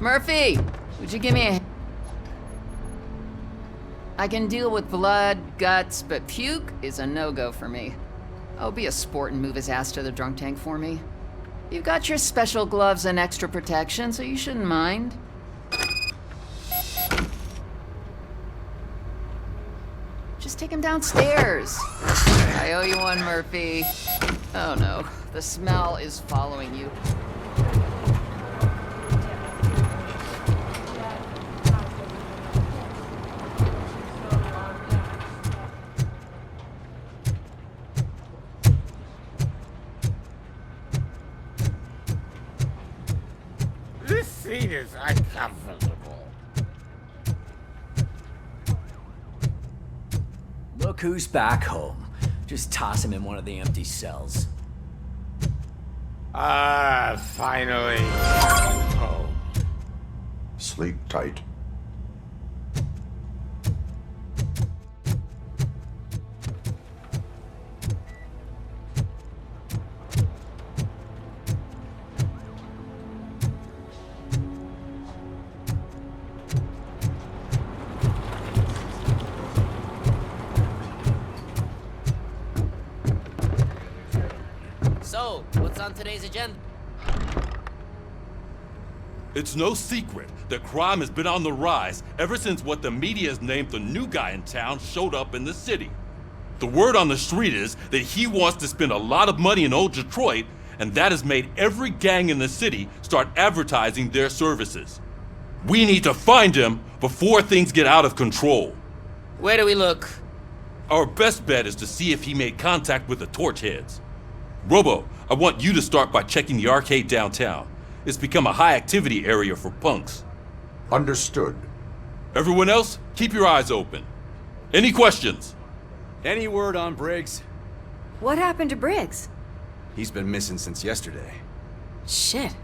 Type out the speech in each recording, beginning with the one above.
Murphy, would you give me a... I can deal with blood, guts, but puke is a no-go for me. Oh, be a sport and move his ass to the drunk tank for me. You've got your special gloves and extra protection, so you shouldn't mind. Just take him downstairs. I owe you one, Murphy. Oh no, the smell is following you. This seat is uncomfortable. Look who's back home. Just toss him in one of the empty cells. Finally. Home. Sleep tight. So, what's on today's agenda? It's no secret that crime has been on the rise ever since what the media has named the new guy in town showed up in the city. The word on the street is that he wants to spend a lot of money in old Detroit, and that has made every gang in the city start advertising their services. We need to find him before things get out of control. Where do we look? Our best bet is to see if he made contact with the Torchheads. Robo, I want you to start by checking the arcade downtown. It's become a high-activity area for punks. Understood. Everyone else, keep your eyes open. Any questions? Any word on Briggs? What happened to Briggs? He's been missing since yesterday. Shit.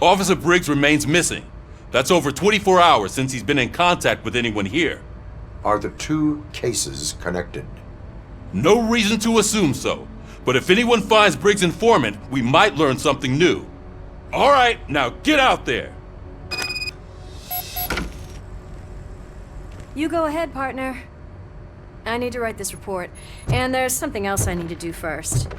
Officer Briggs remains missing. That's over 24 hours since he's been in contact with anyone here. Are the two cases connected? No reason to assume so. But if anyone finds Briggs' informant, we might learn something new. All right, now get out there. You go ahead, partner. I need to write this report, and there's something else I need to do first.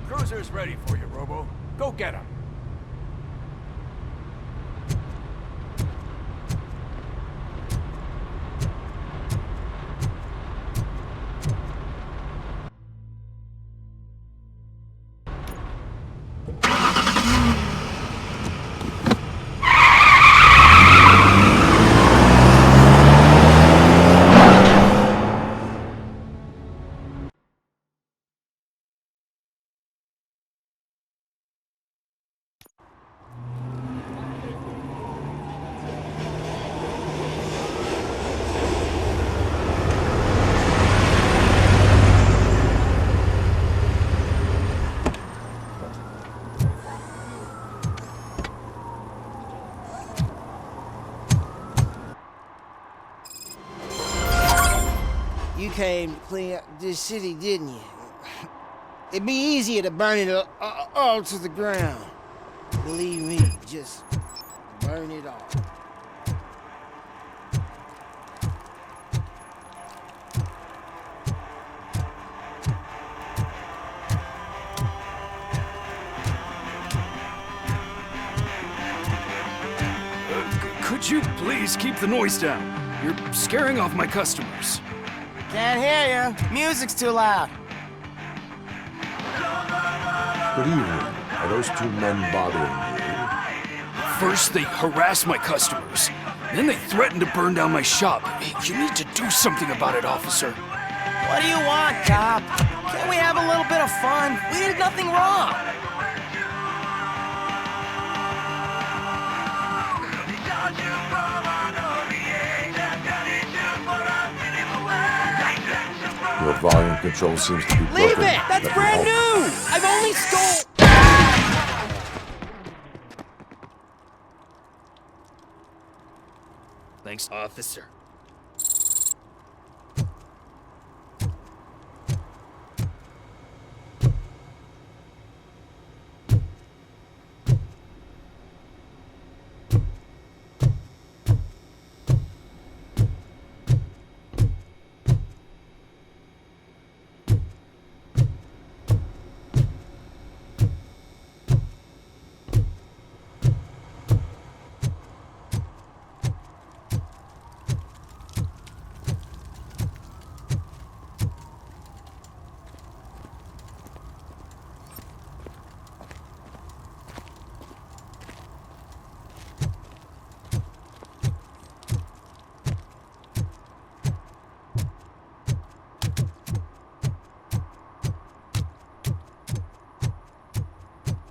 Cruiser's ready for you, Robo. Go get him. You came to clean up this city, didn't you? It'd be easier to burn it all to the ground. Believe me, just burn it all. Could you please keep the noise down? You're scaring off my customers. Can't hear you. Music's too loud. Good evening. Are those two men bothering you? First, they harass my customers. Then they threaten to burn down my shop. You need to do something about it, officer. What do you want, cop? Can't we have a little bit of fun? We did nothing wrong. Volume control seems to be broken. Leave it! That's Let me brand help. new! I've only stole... Thanks, officer.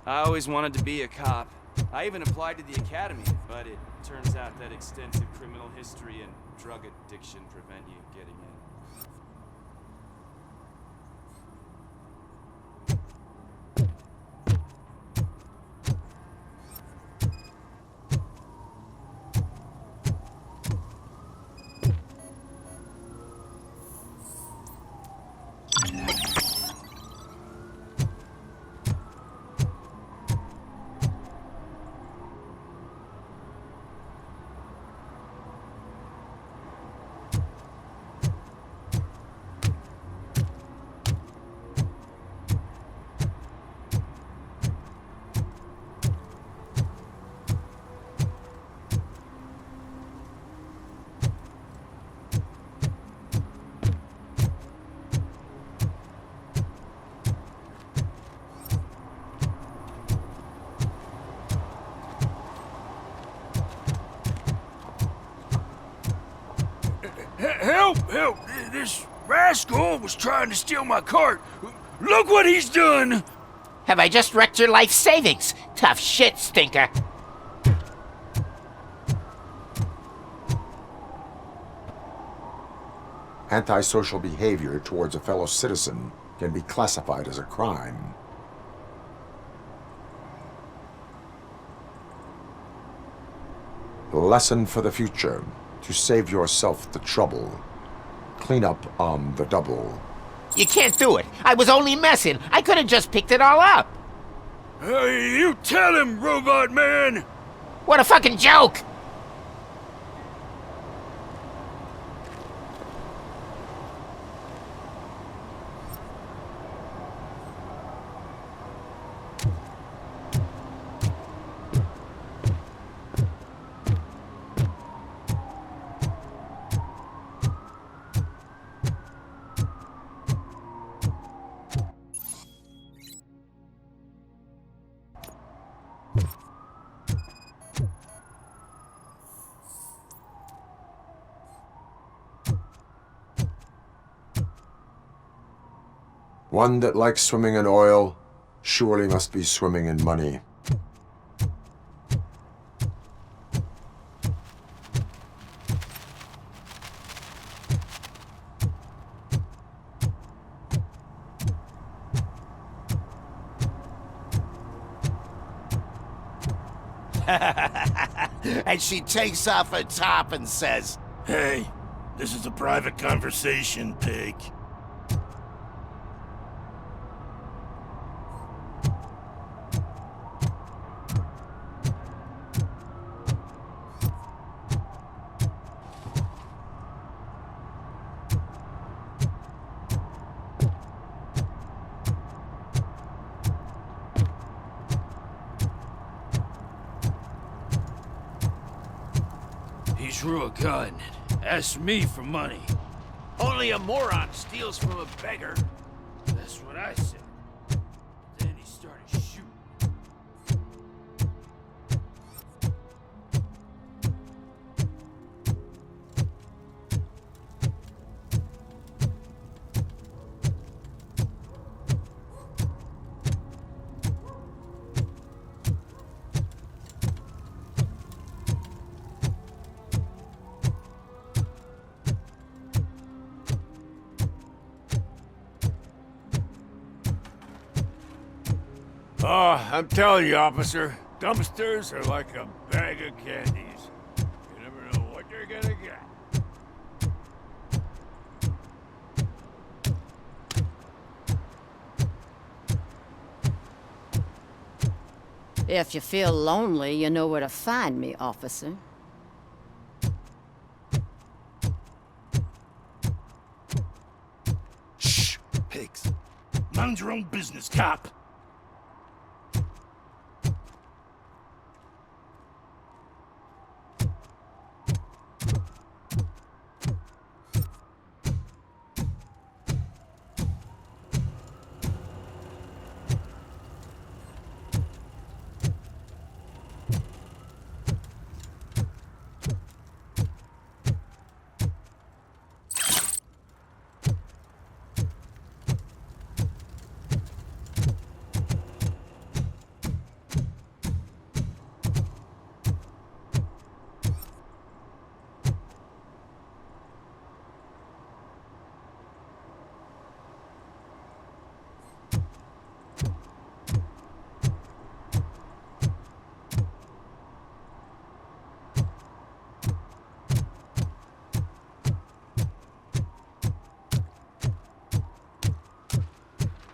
I always wanted to be a cop. I even applied to the academy, but it turns out that extensive criminal history and drug addiction prevent you getting in. Help! Help! This rascal was trying to steal my cart. Look what he's done! Have I just wrecked your life savings? Tough shit, stinker. Antisocial behavior towards a fellow citizen can be classified as a crime. Lesson for the future. To save yourself the trouble. Clean up on the double. You can't do it. I was only messing. I could have just picked it all up. You tell him, Robot Man! What a fucking joke! One that likes swimming in oil surely must be swimming in money. And she takes off her top and says, Hey, this is a private conversation, pig. He drew a gun and asked me for money. only a moron steals from a beggar. That's what I said. Then he started shooting. Oh, I'm telling you, officer, dumpsters are like a bag of candies. You never know what you're gonna get. If you feel lonely, you know where to find me, officer. Shh, pigs. Mind your own business, cop.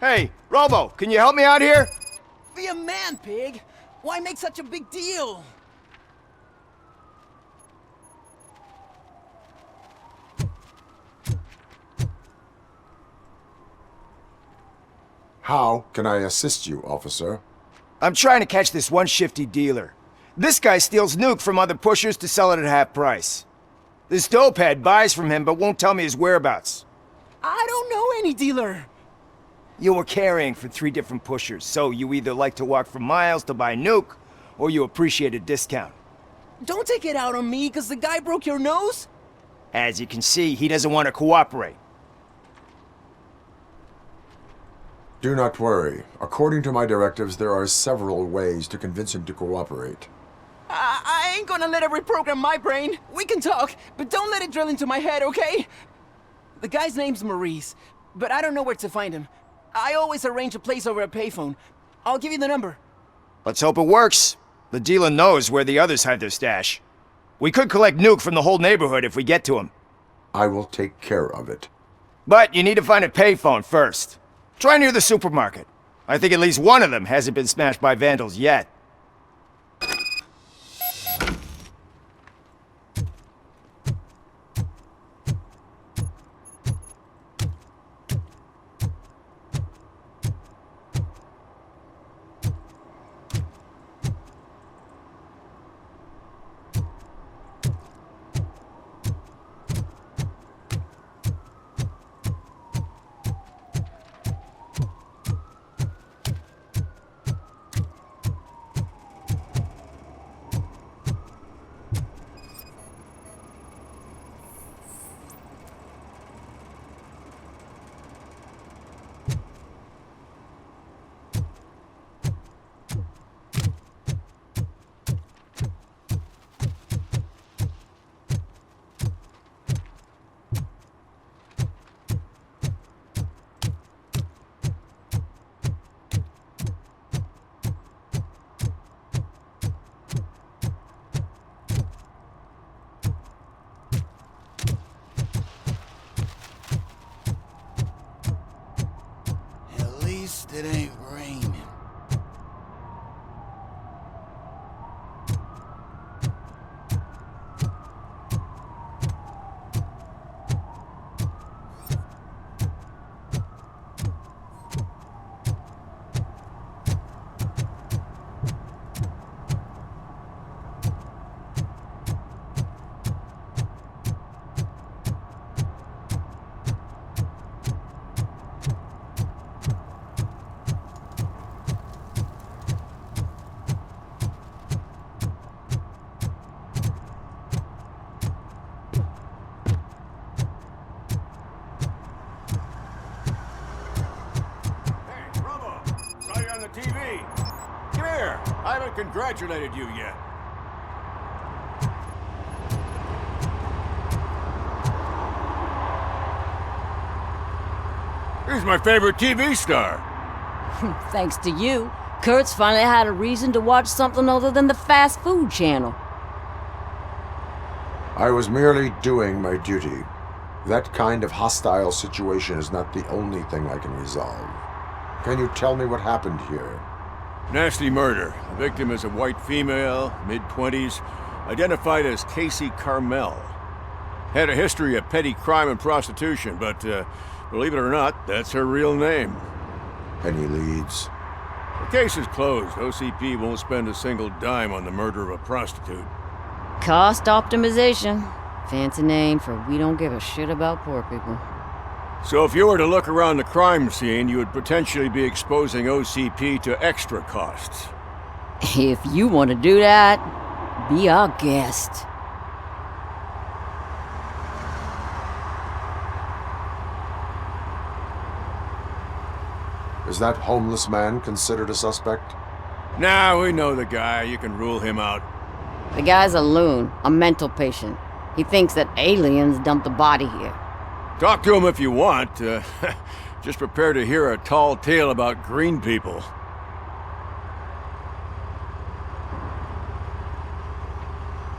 Hey, Robo, can you help me out here? Be a man, pig. Why make such a big deal? How can I assist you, officer? I'm trying to catch this one shifty dealer. This guy steals nuke from other pushers to sell it at half price. This dopehead buys from him but won't tell me his whereabouts. I don't know any dealer. You were carrying for 3 different pushers, so you either like to walk for miles to buy nuke, or you appreciate a discount. Don't take it out on me, because the guy broke your nose? As you can see, he doesn't want to cooperate. Do not worry. According to my directives, there are several ways to convince him to cooperate. I ain't gonna let it reprogram my brain. We can talk, but don't let it drill into my head, okay? The guy's name's Maurice, but I don't know where to find him. I always arrange a place over a payphone. I'll give you the number. Let's hope it works. The dealer knows where the others hide their stash. We could collect nuke from the whole neighborhood if we get to him. I will take care of it. But you need to find a payphone first. Try near the supermarket. I think at least one of them hasn't been smashed by vandals yet. It ain't raining. I haven't congratulated you yet. He's my favorite TV star. Thanks to you. Kurt's finally had a reason to watch something other than the fast food channel. I was merely doing my duty. That kind of hostile situation is not the only thing I can resolve. Can you tell me what happened here? Nasty murder. The victim is a white female, mid-20s, identified as Casey Carmel. Had a history of petty crime and prostitution, but believe it or not, that's her real name. Any leads? The case is closed. OCP won't spend a single dime on the murder of a prostitute. Cost optimization. Fancy name for we don't give a shit about poor people. So if you were to look around the crime scene, you would potentially be exposing OCP to extra costs. If you want to do that, be our guest. Is that homeless man considered a suspect? Nah, we know the guy. You can rule him out. The guy's a loon, a mental patient. He thinks that aliens dumped the body here. Talk to him if you want. Just prepare to hear a tall tale about green people.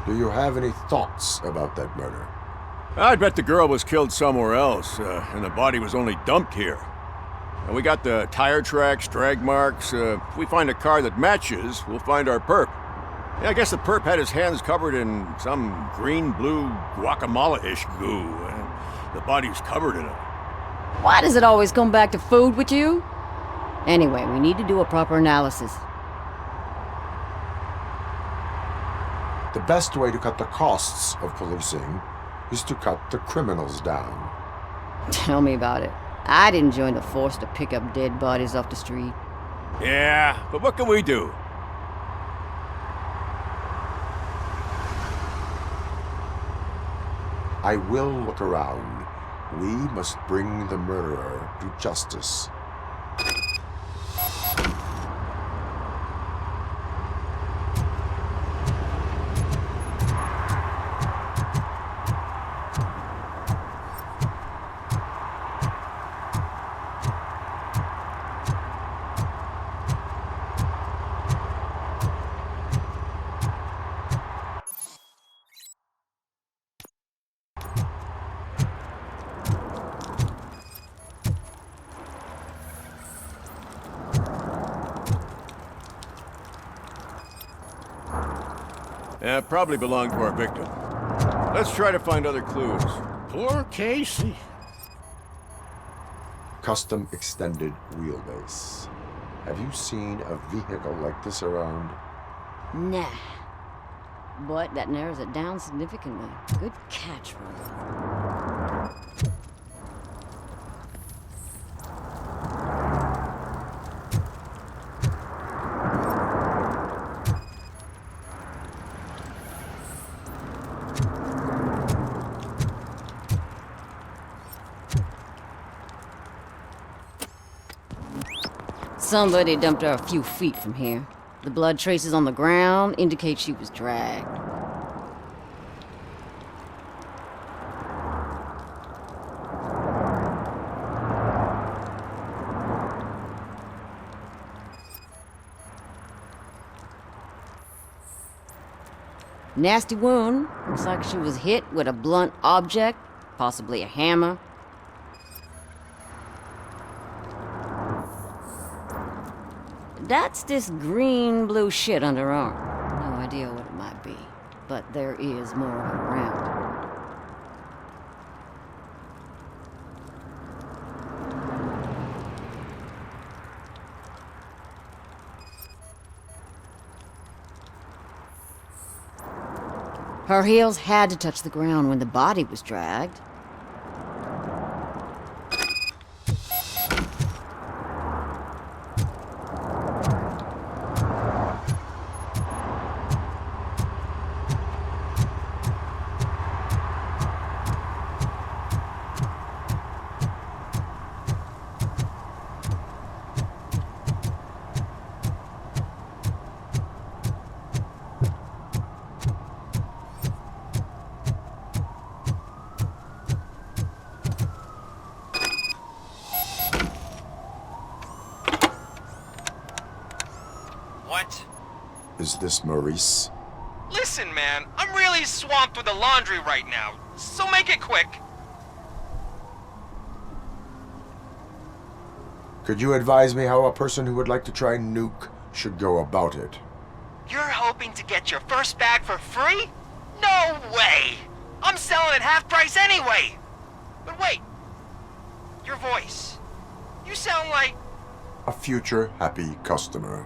Do you have any thoughts about that murder? I'd bet the girl was killed somewhere else, and the body was only dumped here. And we got the tire tracks, drag marks. If we find a car that matches, we'll find our perp. Yeah, I guess the perp had his hands covered in some green-blue guacamole-ish goo, and the body's covered in it. Why does it always come back to food with you? Anyway, we need to do a proper analysis. The best way to cut the costs of policing is to cut the criminals down. Tell me about it. I didn't join the force to pick up dead bodies off the street. Yeah, but what can we do? I will look around. We must bring the murderer to justice. Yeah, probably belonged to our victim. Let's try to find other clues. Poor Casey. Custom extended wheelbase. Have you seen a vehicle like this around? Nah. But that narrows it down significantly. Good catch, Rose. Somebody dumped her a few feet from here. The blood traces on the ground indicate she was dragged. Nasty wound. Looks like she was hit with a blunt object, possibly a hammer. That's this green-blue shit under her arm. No idea what it might be, but there is more of it around. Her heels had to touch the ground when the body was dragged. What? Is this Maurice? Listen, man, I'm really swamped with the laundry right now, so make it quick. Could you advise me how a person who would like to try nuke should go about it? You're hoping to get your first bag for free? No way! I'm selling at half price anyway! But wait, your voice. You sound like... A future happy customer.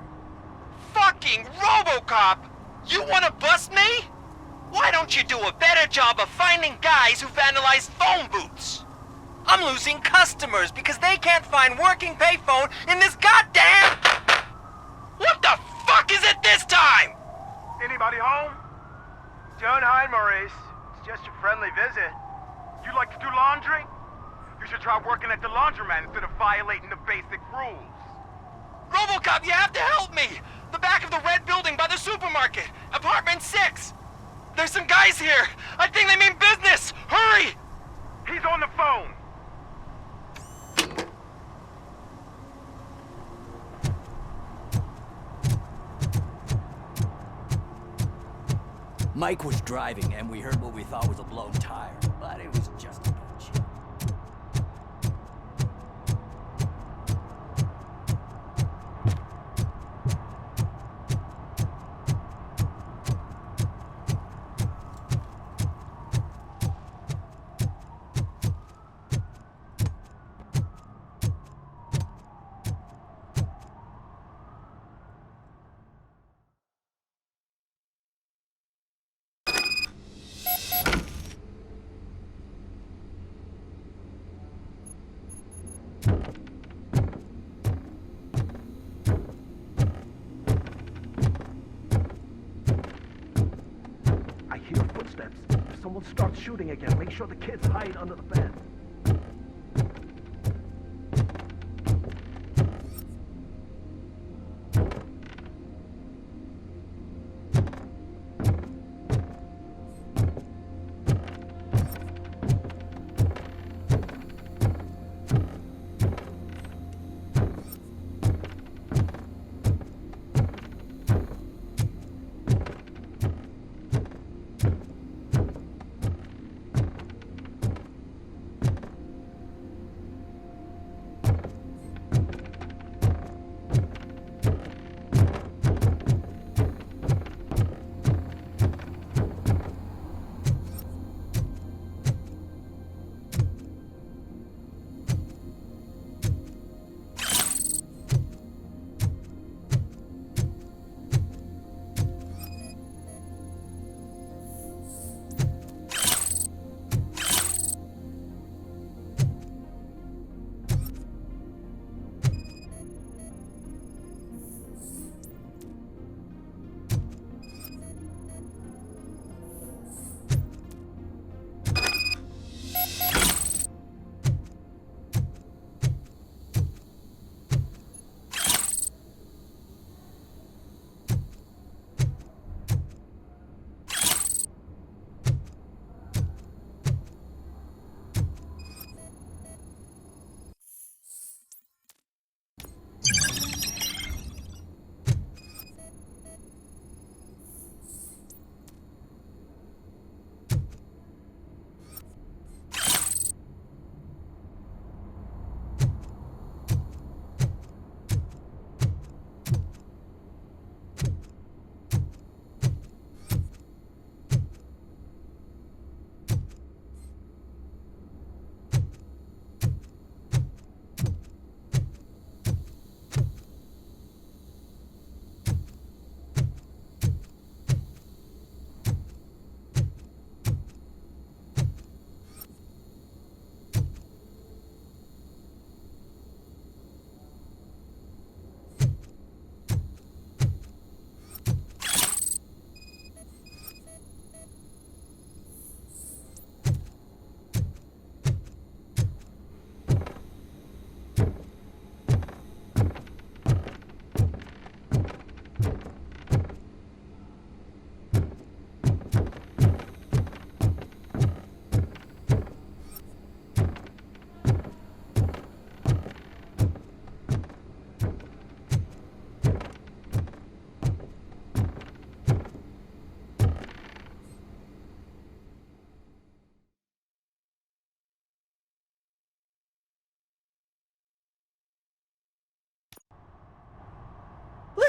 Fucking RoboCop! You wanna bust me? Why don't you do a better job of finding guys who vandalize phone booths? I'm losing customers because they can't find working payphone in this goddamn... What the fuck is it this time? Anybody home? Don't hide, Maurice. It's just a friendly visit. You like to do laundry? You should try working at the laundromat instead of violating the basic rules. RoboCop, you have to help me! The back of the red building by the supermarket. Apartment 6. There's some guys here. I think they mean business. Hurry! He's on the phone. Mike was driving, and we heard what we thought was a blown tire, but it was just a bunch. Start shooting again. Make sure the kids hide under the bed.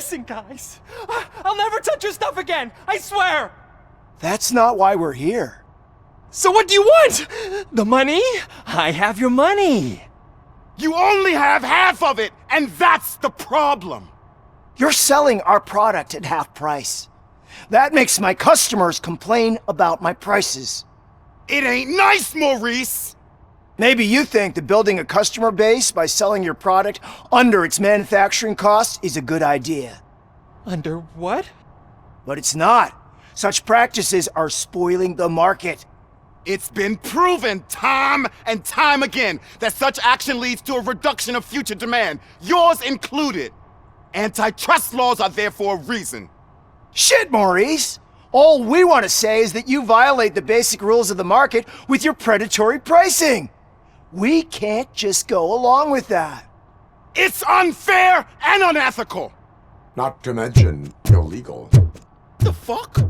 Listen, guys. I'll never touch your stuff again. I swear. That's not why we're here. So what do you want? The money? I have your money. You only have half of it, and that's the problem. You're selling our product at half price. That makes my customers complain about my prices. It ain't nice, Maurice! Maybe you think that building a customer base by selling your product under its manufacturing cost is a good idea. Under what? But it's not. Such practices are spoiling the market. It's been proven time and time again that such action leads to a reduction of future demand, yours included. Antitrust laws are there for a reason. Shit, Maurice! All we want to say is that you violate the basic rules of the market with your predatory pricing. We can't just go along with that. It's unfair and unethical! Not to mention illegal. The fuck?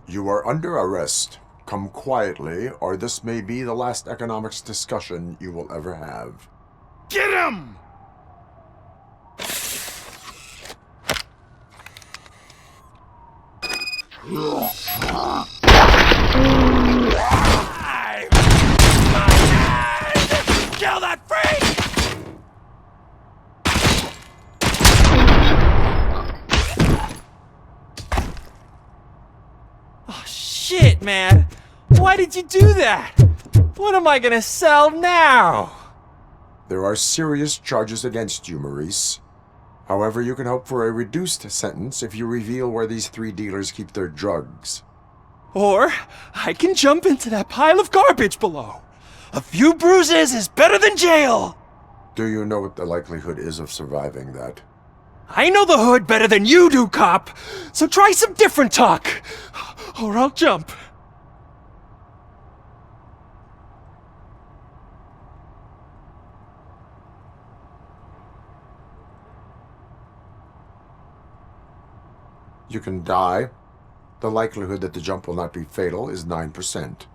You are under arrest. Come quietly, or this may be the last economics discussion you will ever have. Get him! Kill that freak! Oh shit, man! Why did you do that? What am I gonna sell now? There are serious charges against you, Maurice. However, you can hope for a reduced sentence if you reveal where these 3 dealers keep their drugs. Or I can jump into that pile of garbage below. A few bruises is better than jail! Do you know what the likelihood is of surviving that? I know the hood better than you do, cop! So try some different talk, or I'll jump. You can die. The likelihood that the jump will not be fatal is 9%.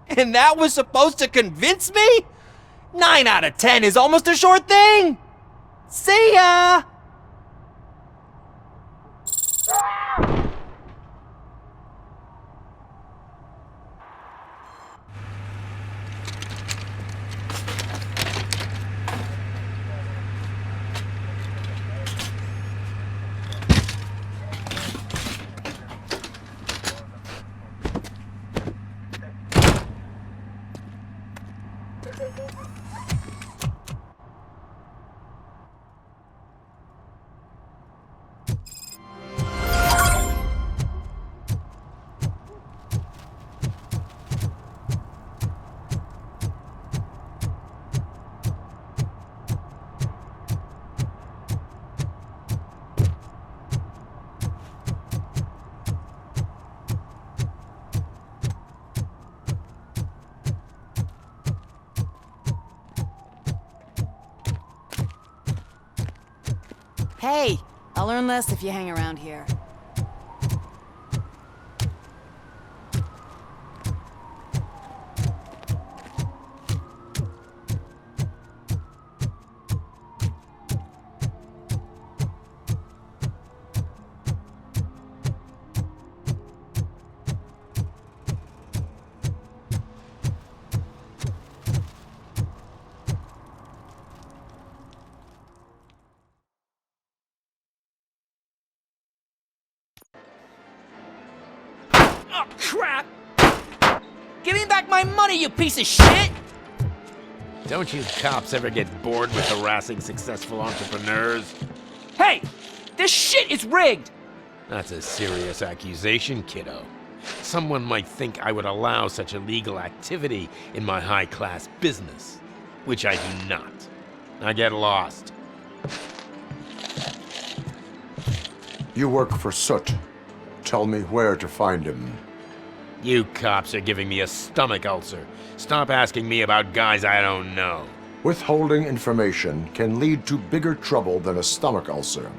And that was supposed to convince me? 9 out of 10 is almost a sure thing! See ya! Hey, I'll learn less if you hang around here. Oh, crap! Give me back my money, you piece of shit! Don't you cops ever get bored with harassing successful entrepreneurs? Hey! This shit is rigged! That's a serious accusation, kiddo. Someone might think I would allow such illegal activity in my high-class business, which I do not. I get lost. You work for Soot. Tell me where to find him. You cops are giving me a stomach ulcer. Stop asking me about guys I don't know. Withholding information can lead to bigger trouble than a stomach ulcer.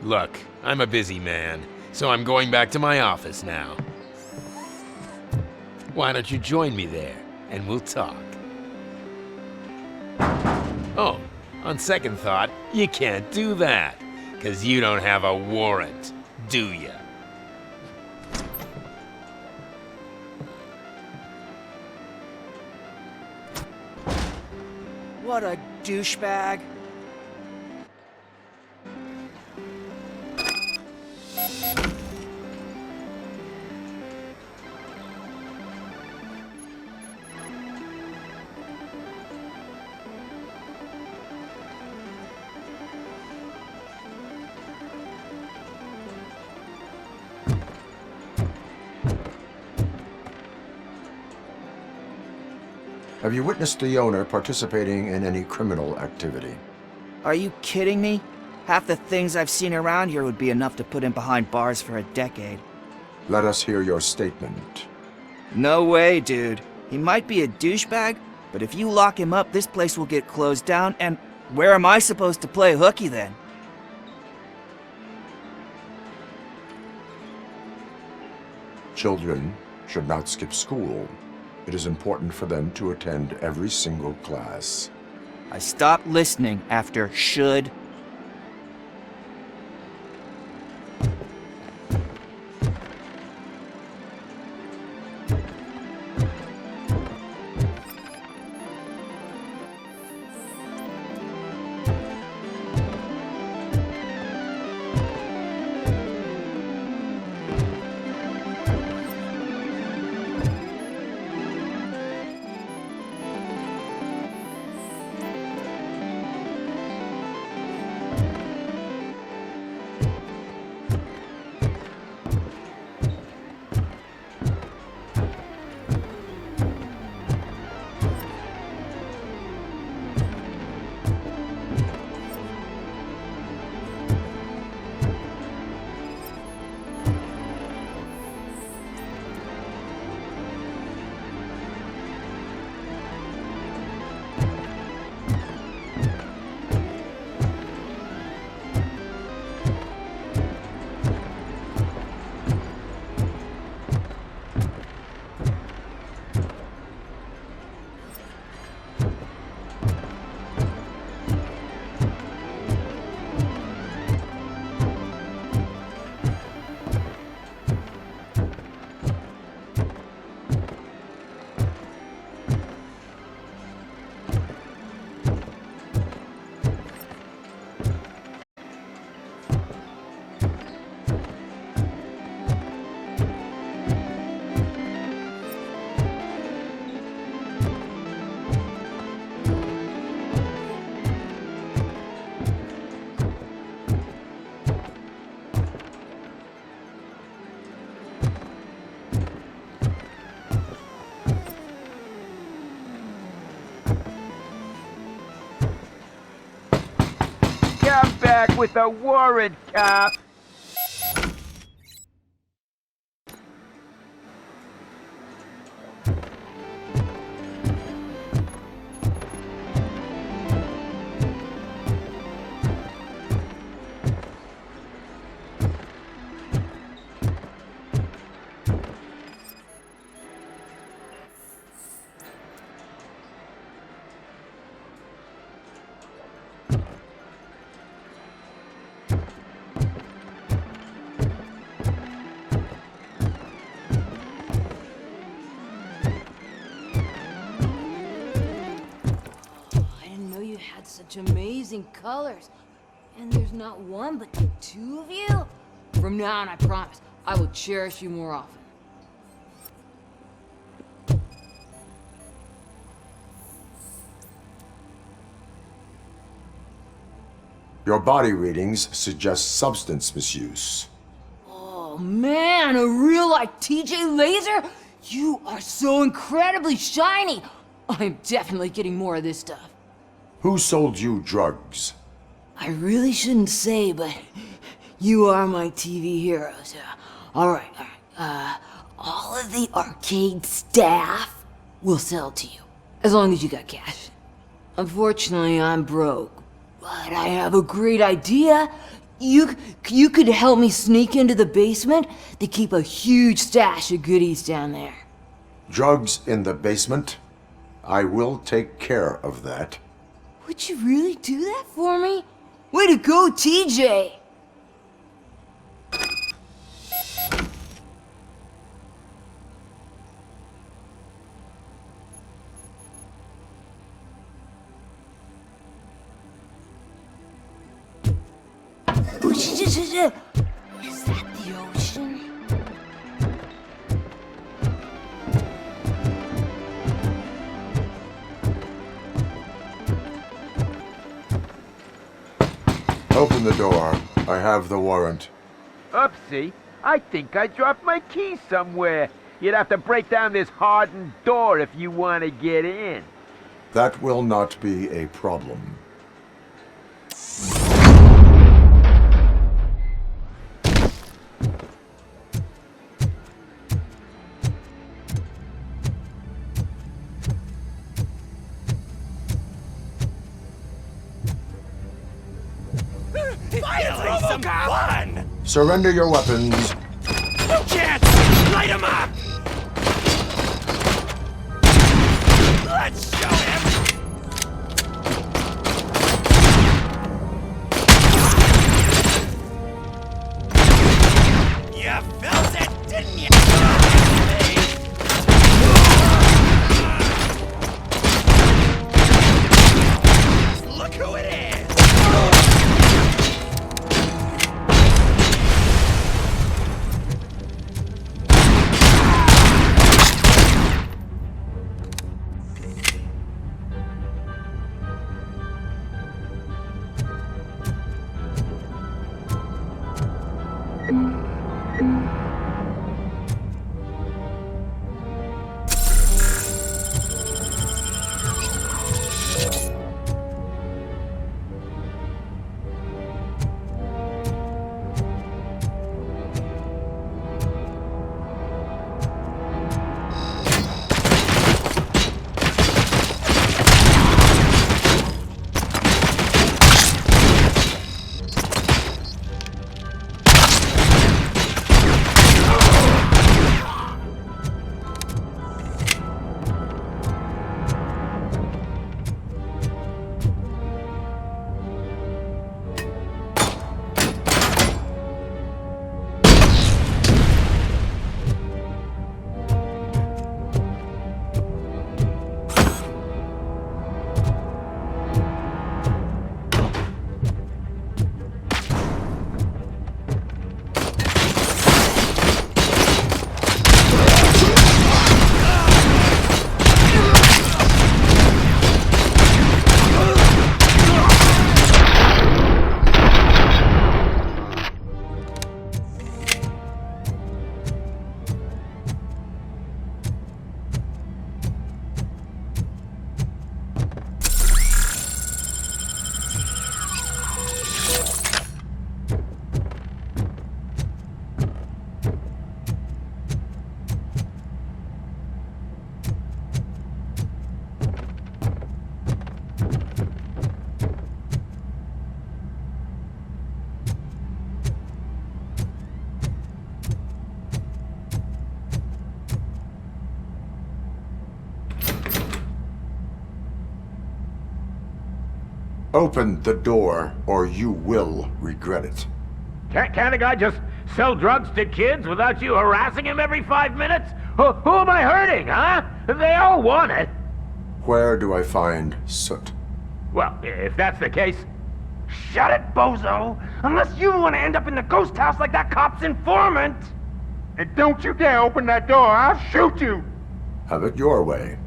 Look, I'm a busy man, so I'm going back to my office now. Why don't you join me there, and we'll talk. Oh, on second thought, you can't do that. 'Cause you don't have a warrant, do ya? What a douchebag. Have you witnessed the owner participating in any criminal activity? Are you kidding me? Half the things I've seen around here would be enough to put him behind bars for a decade. Let us hear your statement. No way, dude. He might be a douchebag, but if you lock him up, this place will get closed down, and where am I supposed to play hooky then? Children should not skip school. It is important for them to attend every single class. I stopped listening after should. Come back with a warrant, cop! Such amazing colors. And there's not one, but two of you? From now on, I promise, I will cherish you more often. Your body readings suggest substance misuse. Oh man, a real-life TJ laser? You are so incredibly shiny! I'm definitely getting more of this stuff. Who sold you drugs? I really shouldn't say, but you are my TV heroes. Alright. All of the arcade staff will sell to you, as long as you got cash. Unfortunately, I'm broke, but I have a great idea. You could help me sneak into the basement. They keep a huge stash of goodies down there. Drugs in the basement? I will take care of that. Would you really do that for me? Way to go, TJ! Is that the ocean? Open the door. I have the warrant. Oopsie. I think I dropped my key somewhere. You'd have to break down this hardened door if you want to get in. That will not be a problem. Finally, some fun! Surrender your weapons. No chance! Light him up! Let's show him! You felt it, didn't you? Look who it is! Open the door, or you will regret it. Can't a guy just sell drugs to kids without you harassing him every 5 minutes? Who am I hurting, huh? They all want it. Where do I find Soot? Well, if that's the case... Shut it, bozo! Unless you want to end up in the ghost house like that cop's informant! And don't you dare open that door, I'll shoot you! Have it your way.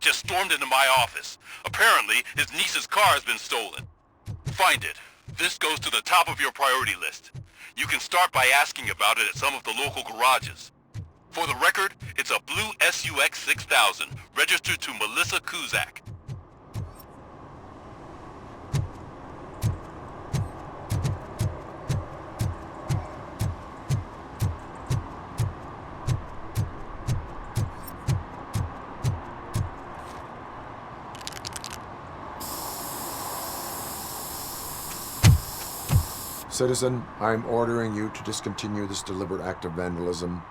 suspect just stormed into my office. Apparently, his niece's car has been stolen. Find it. This goes to the top of your priority list. You can start by asking about it at some of the local garages. For the record, it's a blue SUX 6000, registered to Melissa Kuzak. Citizen, I'm ordering you to discontinue this deliberate act of vandalism.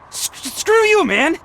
Screw you, man!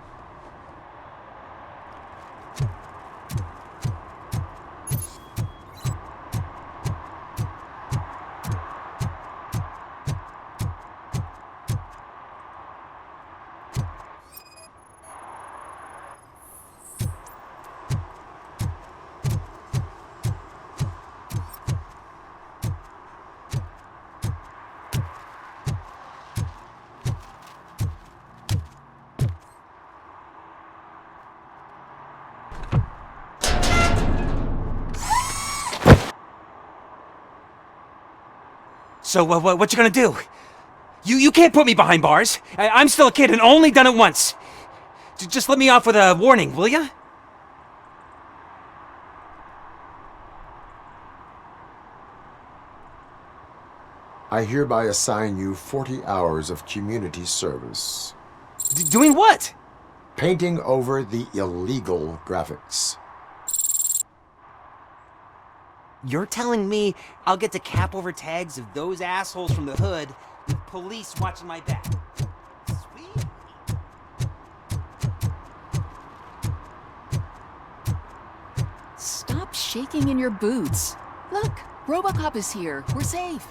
So, what you gonna do? You can't put me behind bars. I'm still a kid and only done it once. Just let me off with a warning, will ya? I hereby assign you 40 hours of community service. Doing what? Painting over the illegal graphics. You're telling me I'll get to cap over tags of those assholes from the hood with police watching my back? Sweet. Stop shaking in your boots. Look, RoboCop is here. We're safe.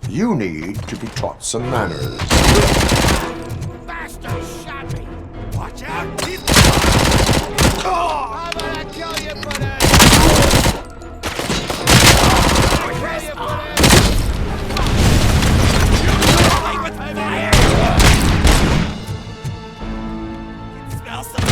You need to be taught some manners. Bastard shot me! Watch out! How about I kill you for that? Smell something!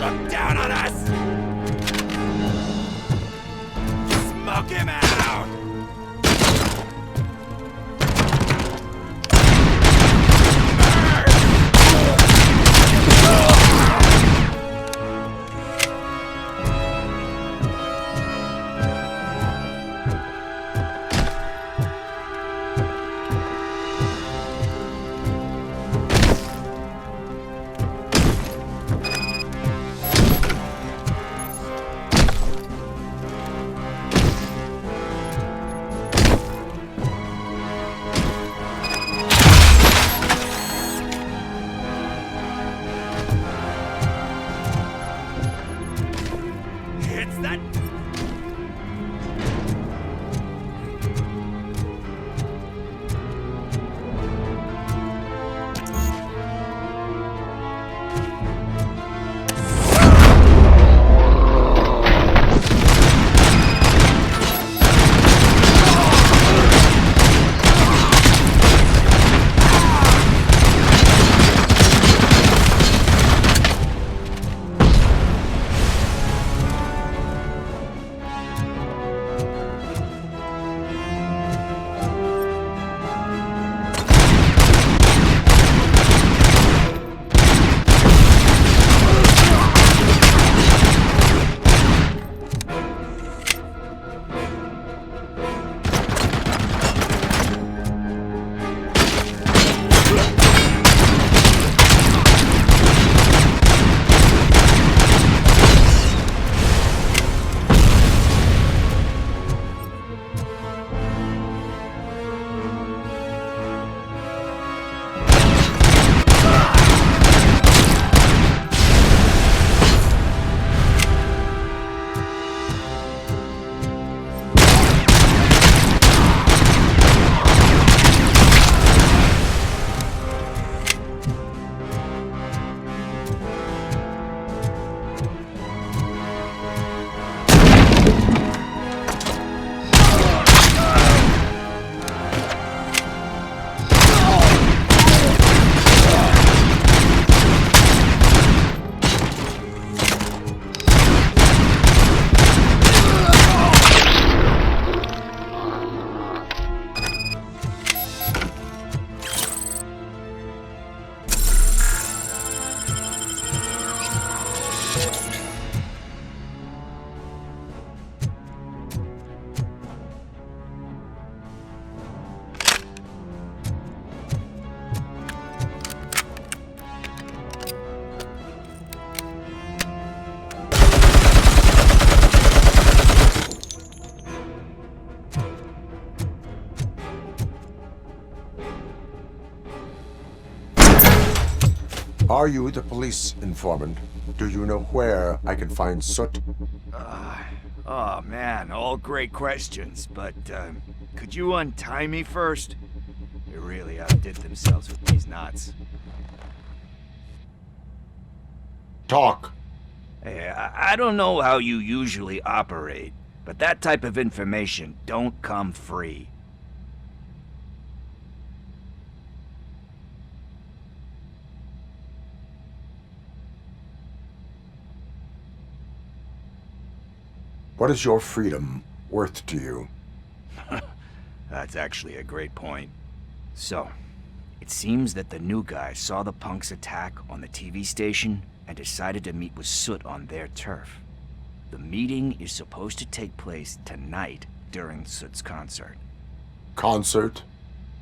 Look down on us! Smoke him out! Are you the police informant? Do you know where I can find Soot? Oh man, all great questions, but could you untie me first? They really outdid themselves with these knots. Talk. Hey, I don't know how you usually operate, but that type of information don't come free. What is your freedom worth to you? That's actually a great point. So, it seems that the new guy saw the punks' attack on the TV station and decided to meet with Soot on their turf. The meeting is supposed to take place tonight during Soot's concert. Concert?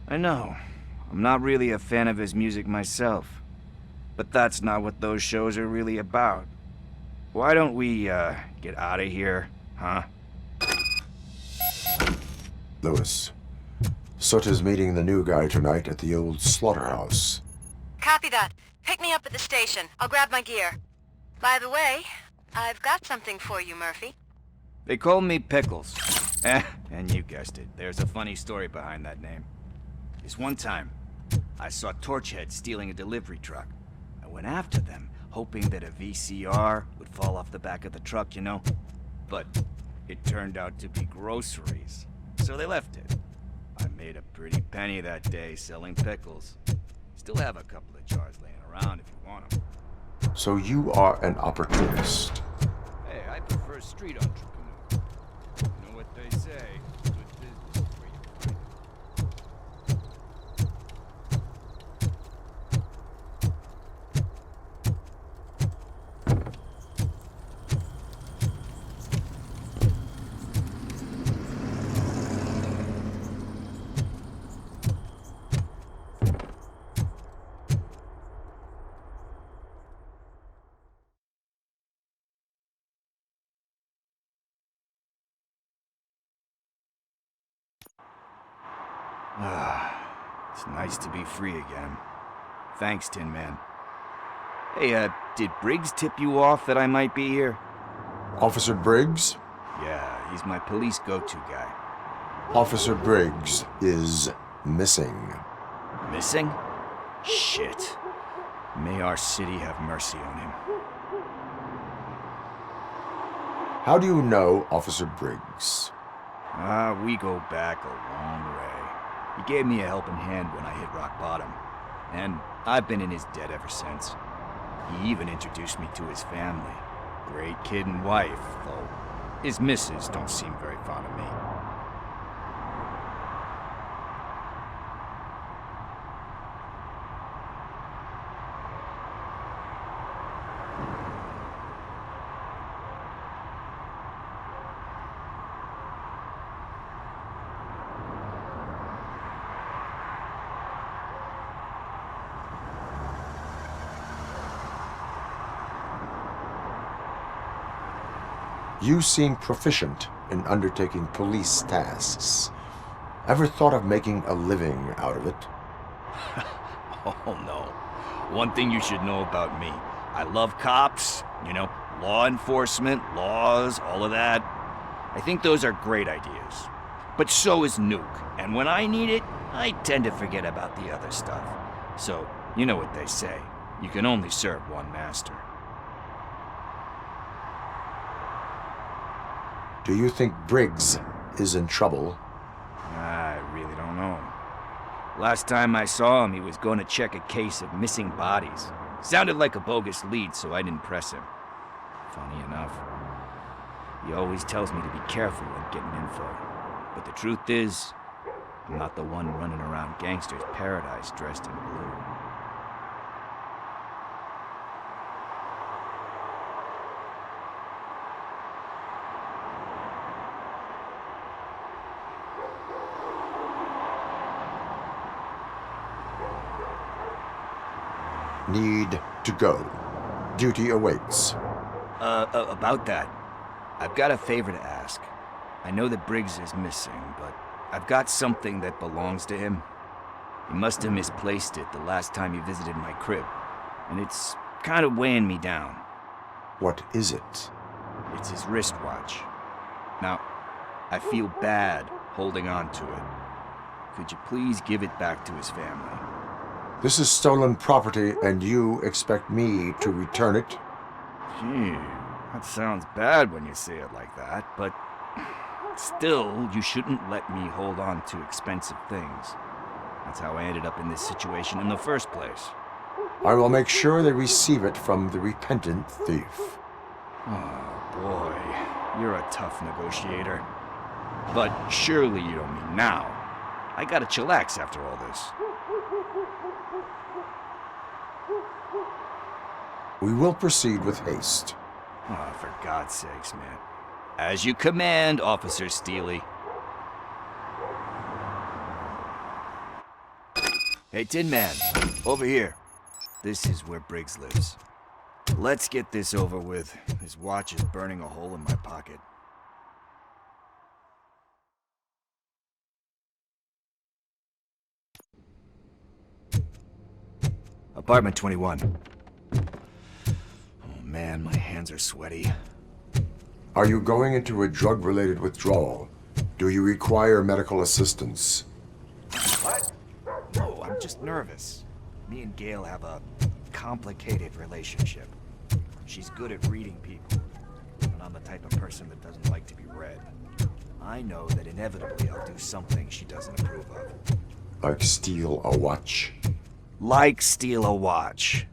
I know. I'm not really a fan of his music myself. But that's not what those shows are really about. Why don't we, get out of here, huh? Lewis, Soot is meeting the new guy tonight at the old slaughterhouse. Copy that. Pick me up at the station. I'll grab my gear. By the way, I've got something for you, Murphy. They call me Pickles. And you guessed it. There's a funny story behind that name. This one time, I saw Torchhead stealing a delivery truck. I went after them, hoping that a VCR would fall off the back of the truck, you know? But it turned out to be groceries. So they left it. I made a pretty penny that day selling pickles. Still have a couple of jars laying around if you want them. So you are an opportunist. Hey, I prefer street entrepreneur. You know what they say? Good business is where you find it. It's nice to be free again. Thanks, Tin Man. Hey, did Briggs tip you off that I might be here? Officer Briggs? Yeah, he's my police go-to guy. Officer Briggs is missing. Missing? Shit. May our city have mercy on him. How do you know Officer Briggs? We go back a long way. He gave me a helping hand when I hit rock bottom, and I've been in his debt ever since. He even introduced me to his family. Great kid and wife, though his missus don't seem very fond of me. You seem proficient in undertaking police tasks. Ever thought of making a living out of it? Oh no. One thing you should know about me. I love cops, you know, law enforcement, laws, all of that. I think those are great ideas. But so is Nuke, and when I need it, I tend to forget about the other stuff. So, you know what they say. You can only serve one master. Do you think Briggs is in trouble? I really don't know. Last time I saw him, he was going to check a case of missing bodies. Sounded like a bogus lead, so I didn't press him. Funny enough. He always tells me to be careful when getting info. But the truth is, I'm not the one running around gangster's paradise dressed in blue. Need to go. Duty awaits. About that, I've got a favor to ask. I know that Briggs is missing, but I've got something that belongs to him. He must have misplaced it the last time he visited my crib, and it's kind of weighing me down. What is it? It's his wristwatch. Now, I feel bad holding on to it. Could you please give it back to his family? This is stolen property, and you expect me to return it? Gee, that sounds bad when you say it like that, but still, you shouldn't let me hold on to expensive things. That's how I ended up in this situation in the first place. I will make sure they receive it from the repentant thief. Oh, boy. You're a tough negotiator. But surely you don't mean now. I gotta chillax after all this. We will proceed with haste. Oh, for God's sakes, man. As you command, Officer Steely. Hey, Tin Man, over here. This is where Briggs lives. Let's get this over with. His watch is burning a hole in my pocket. Apartment 21. Oh man, my hands are sweaty. Are you going into a drug-related withdrawal? Do you require medical assistance? What? No, I'm just nervous. Me and Gail have a complicated relationship. She's good at reading people, and I'm the type of person that doesn't like to be read. I know that inevitably I'll do something she doesn't approve of. Like steal a watch? Like steal a watch.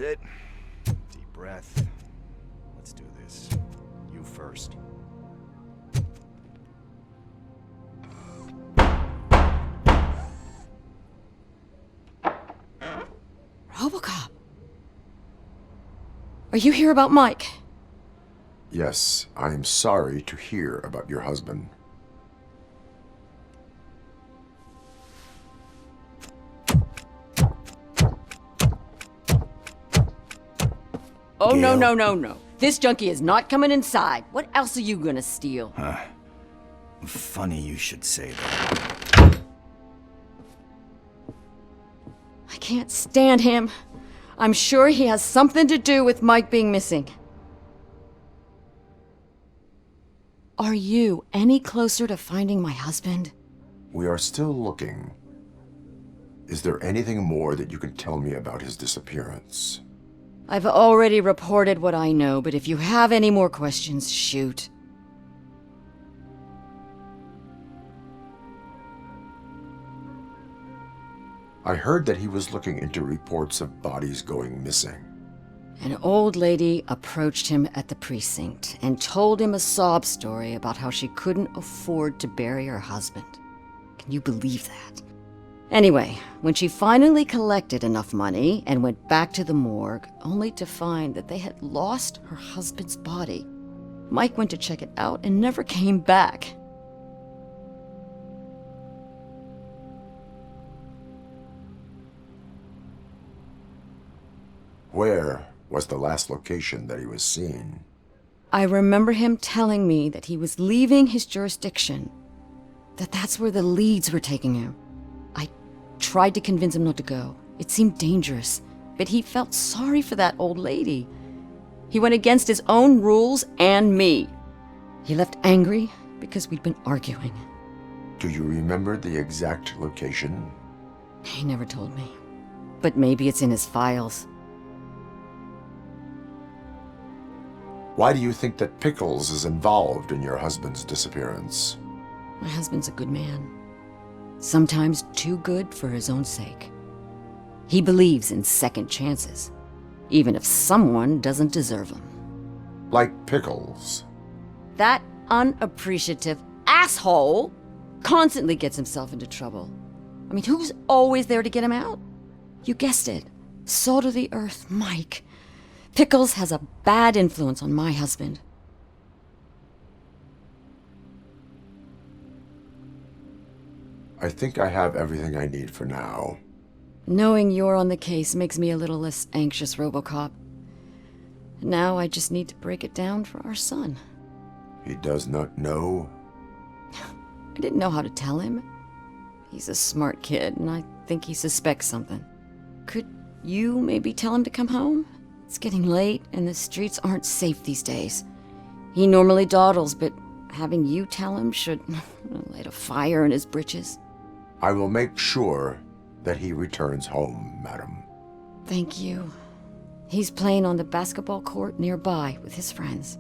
it. Deep breath. Let's do this. You first. RoboCop. Are you here about Mike? Yes, I am sorry to hear about your husband. Oh, no, no, no, no. This junkie is not coming inside. What else are you gonna steal? Funny you should say that. I can't stand him. I'm sure he has something to do with Mike being missing. Are you any closer to finding my husband? We are still looking. Is there anything more that you can tell me about his disappearance? I've already reported what I know, but if you have any more questions, shoot. I heard that he was looking into reports of bodies going missing. An old lady approached him at the precinct and told him a sob story about how she couldn't afford to bury her husband. Can you believe that? Anyway, when she finally collected enough money and went back to the morgue, only to find that they had lost her husband's body, Mike went to check it out and never came back. Where was the last location that he was seen? I remember him telling me that he was leaving his jurisdiction, that's where the leads were taking him. I tried to convince him not to go. It seemed dangerous, but he felt sorry for that old lady. He went against his own rules and me. He left angry because we'd been arguing. Do you remember the exact location? He never told me, but maybe it's in his files. Why do you think that Pickles is involved in your husband's disappearance? My husband's a good man. Sometimes too good for his own sake. He believes in second chances, even if someone doesn't deserve them. Like Pickles. That unappreciative asshole constantly gets himself into trouble. I mean, who's always there to get him out? You guessed it. Salt of the earth, Mike. Pickles has a bad influence on my husband. I think I have everything I need for now. Knowing you're on the case makes me a little less anxious, RoboCop. Now I just need to break it down for our son. He does not know? I didn't know how to tell him. He's a smart kid, and I think he suspects something. Could you maybe tell him to come home? It's getting late, and the streets aren't safe these days. He normally dawdles, but having you tell him should light a fire in his britches. I will make sure that he returns home, madam. Thank you. He's playing on the basketball court nearby with his friends.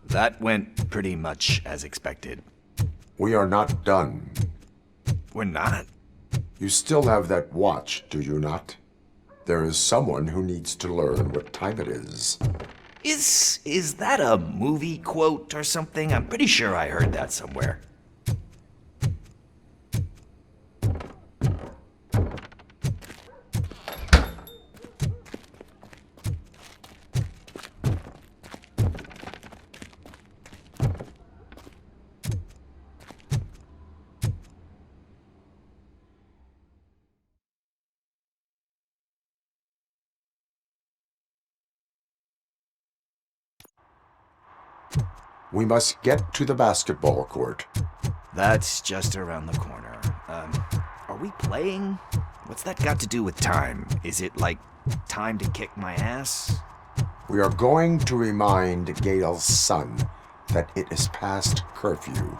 That went pretty much as expected. We are not done. We're not? You still have that watch, do you not? There is someone who needs to learn what time it is. Is that a movie quote or something? I'm pretty sure I heard that somewhere. We must get to the basketball court. That's just around the corner. Are we playing? What's that got to do with time? Is it like time to kick my ass? We are going to remind Gail's son that it is past curfew.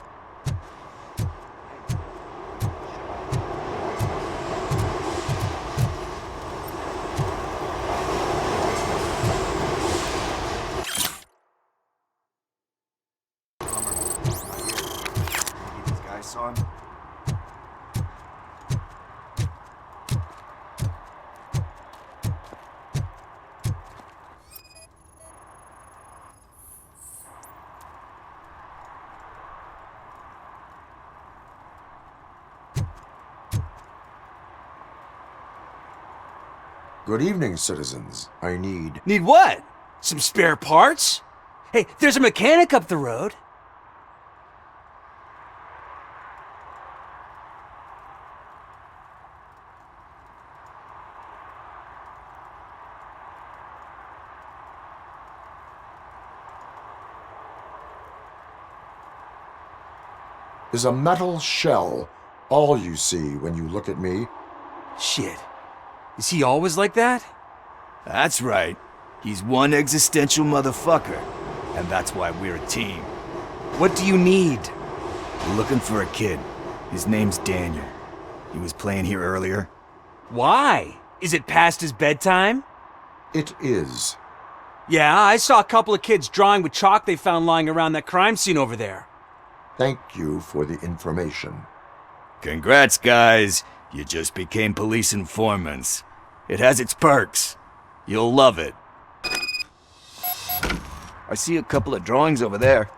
These guys saw him? Good evening, citizens. I need... Need what? Some spare parts? Hey, there's a mechanic up the road. Is a metal shell all you see when you look at me? Shit. Is he always like that? That's right. He's one existential motherfucker. And that's why we're a team. What do you need? We're looking for a kid. His name's Daniel. He was playing here earlier. Why? Is it past his bedtime? It is. Yeah, I saw a couple of kids drawing with chalk they found lying around that crime scene over there. Thank you for the information. Congrats, guys. You just became police informants. It has its perks. You'll love it. I see a couple of drawings over there.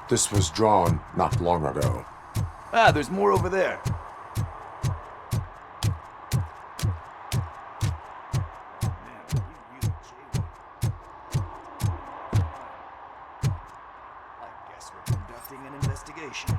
This was drawn not long ago. Ah, there's more over there. I guess we're conducting an investigation.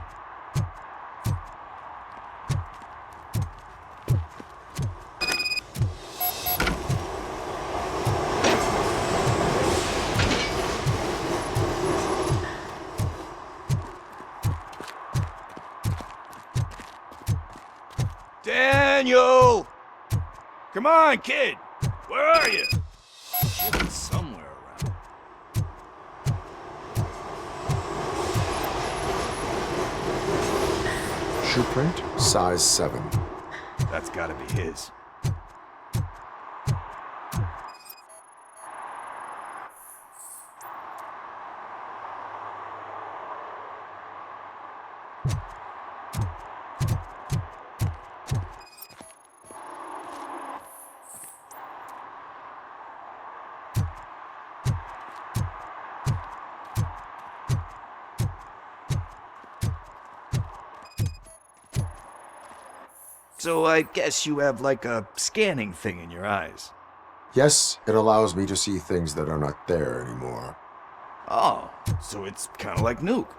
Daniel! Come on, kid! Where are you? Should be somewhere around. Shoe print, size 7. That's gotta be his. So I guess you have like a scanning thing in your eyes. Yes, it allows me to see things that are not there anymore. Oh, so it's kind of like Nuke.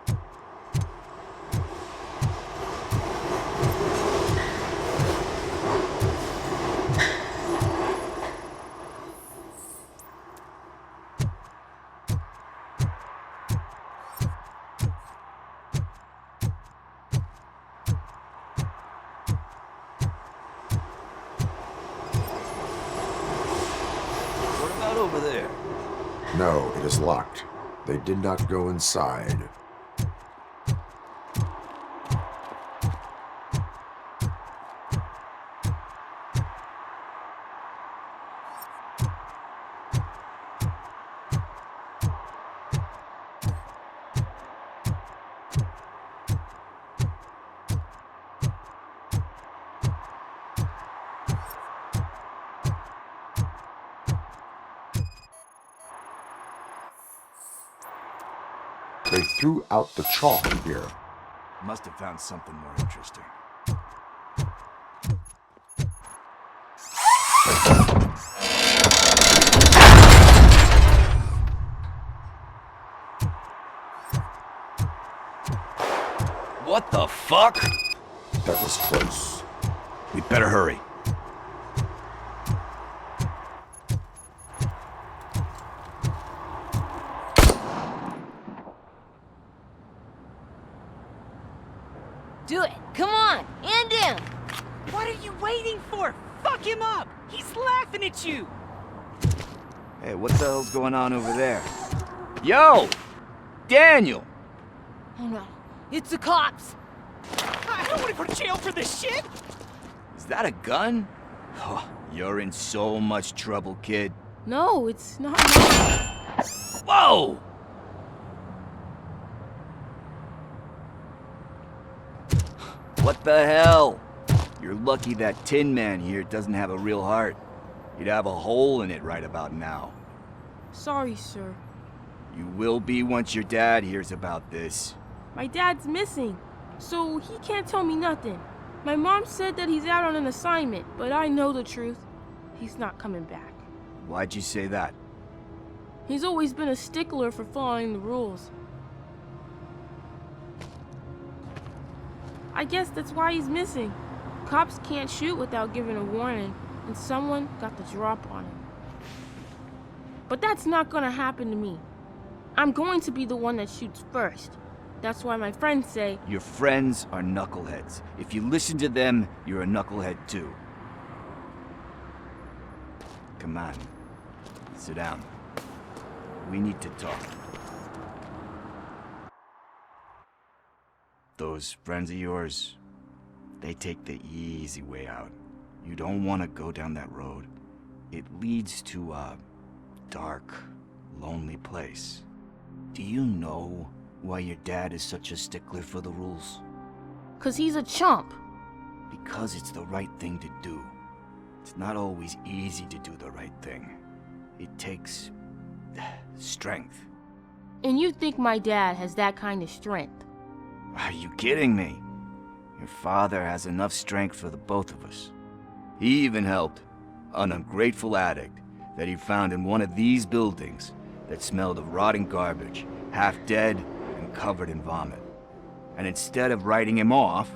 Over there. No, it is locked. They did not go inside. They threw out the chalk here. Must have found something more interesting. What the fuck? That was close. We'd better hurry. for? Fuck him up! He's laughing at you! Hey, what the hell's going on over there? Yo! Daniel! Oh no, it's the cops! I don't want to go to jail for this shit! Is that a gun? Oh, you're in so much trouble, kid. No, it's not. Whoa! What the hell? You're lucky that Tin Man here doesn't have a real heart. You'd have a hole in it right about now. Sorry, sir. You will be once your dad hears about this. My dad's missing, so he can't tell me nothing. My mom said that he's out on an assignment, but I know the truth. He's not coming back. Why'd you say that? He's always been a stickler for following the rules. I guess that's why he's missing. Cops can't shoot without giving a warning, and someone got the drop on him. But that's not gonna happen to me. I'm going to be the one that shoots first. That's why my friends say... Your friends are knuckleheads. If you listen to them, you're a knucklehead too. Come on. Sit down. We need to talk. Those friends of yours, they take the easy way out. You don't want to go down that road. It leads to a dark, lonely place. Do you know why your dad is such a stickler for the rules? 'Cause he's a chump. Because it's the right thing to do. It's not always easy to do the right thing. It takes strength. And you think my dad has that kind of strength? Are you kidding me? Your father has enough strength for the both of us. He even helped an ungrateful addict that he found in one of these buildings that smelled of rotting garbage, half dead and covered in vomit. And instead of writing him off,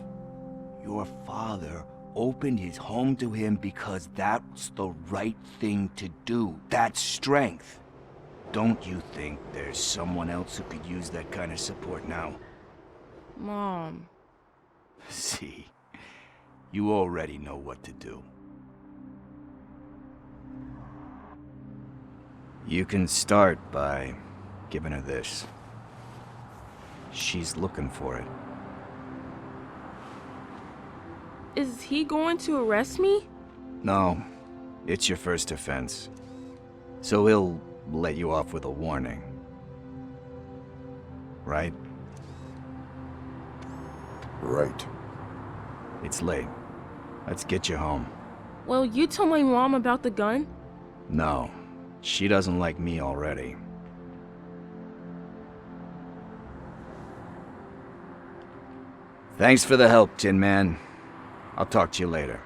your father opened his home to him because that's the right thing to do. That's strength. Don't you think there's someone else who could use that kind of support now? Mom. See, you already know what to do. You can start by giving her this. She's looking for it. Is he going to arrest me? No, it's your first offense. So he'll let you off with a warning. Right? Right. It's late. Let's get you home. Well, you tell my mom about the gun? No, she doesn't like me already. Thanks for the help, Tin Man. I'll talk to you later.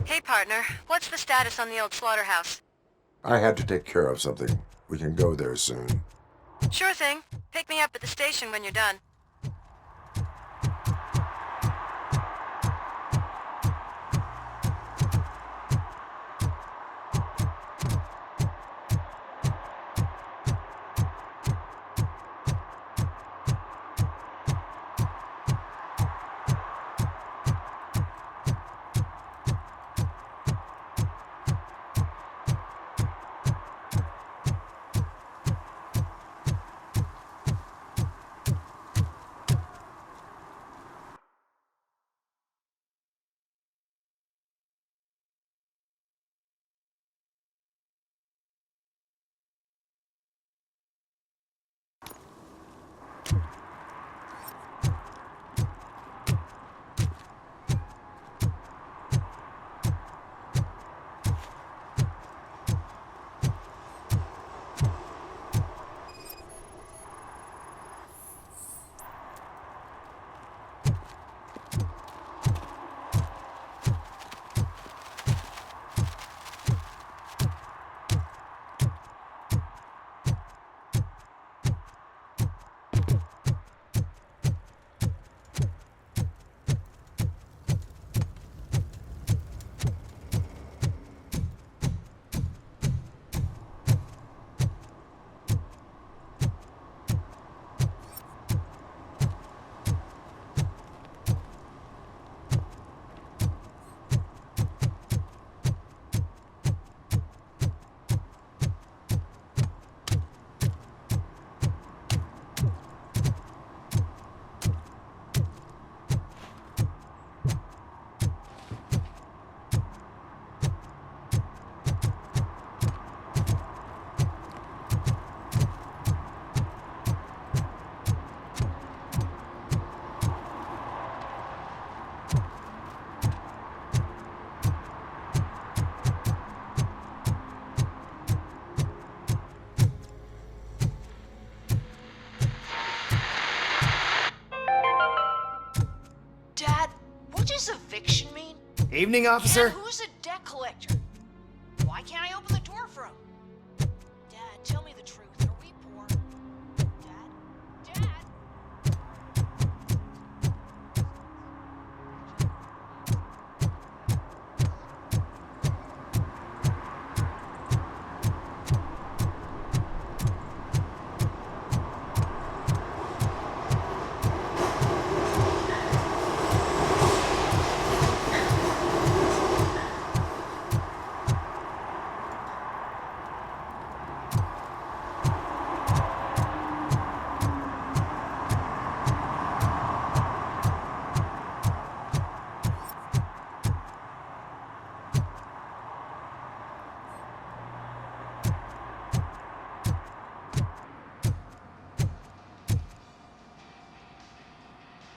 Hey, partner. What's the status on the old slaughterhouse? I had to take care of something. We can go there soon. Sure thing. Pick me up at the station when you're done. Evening, officer. Dad, who's a debt collector? Why can't I open the door for him? Dad, tell me the truth. Are we poor? Dad? Dad?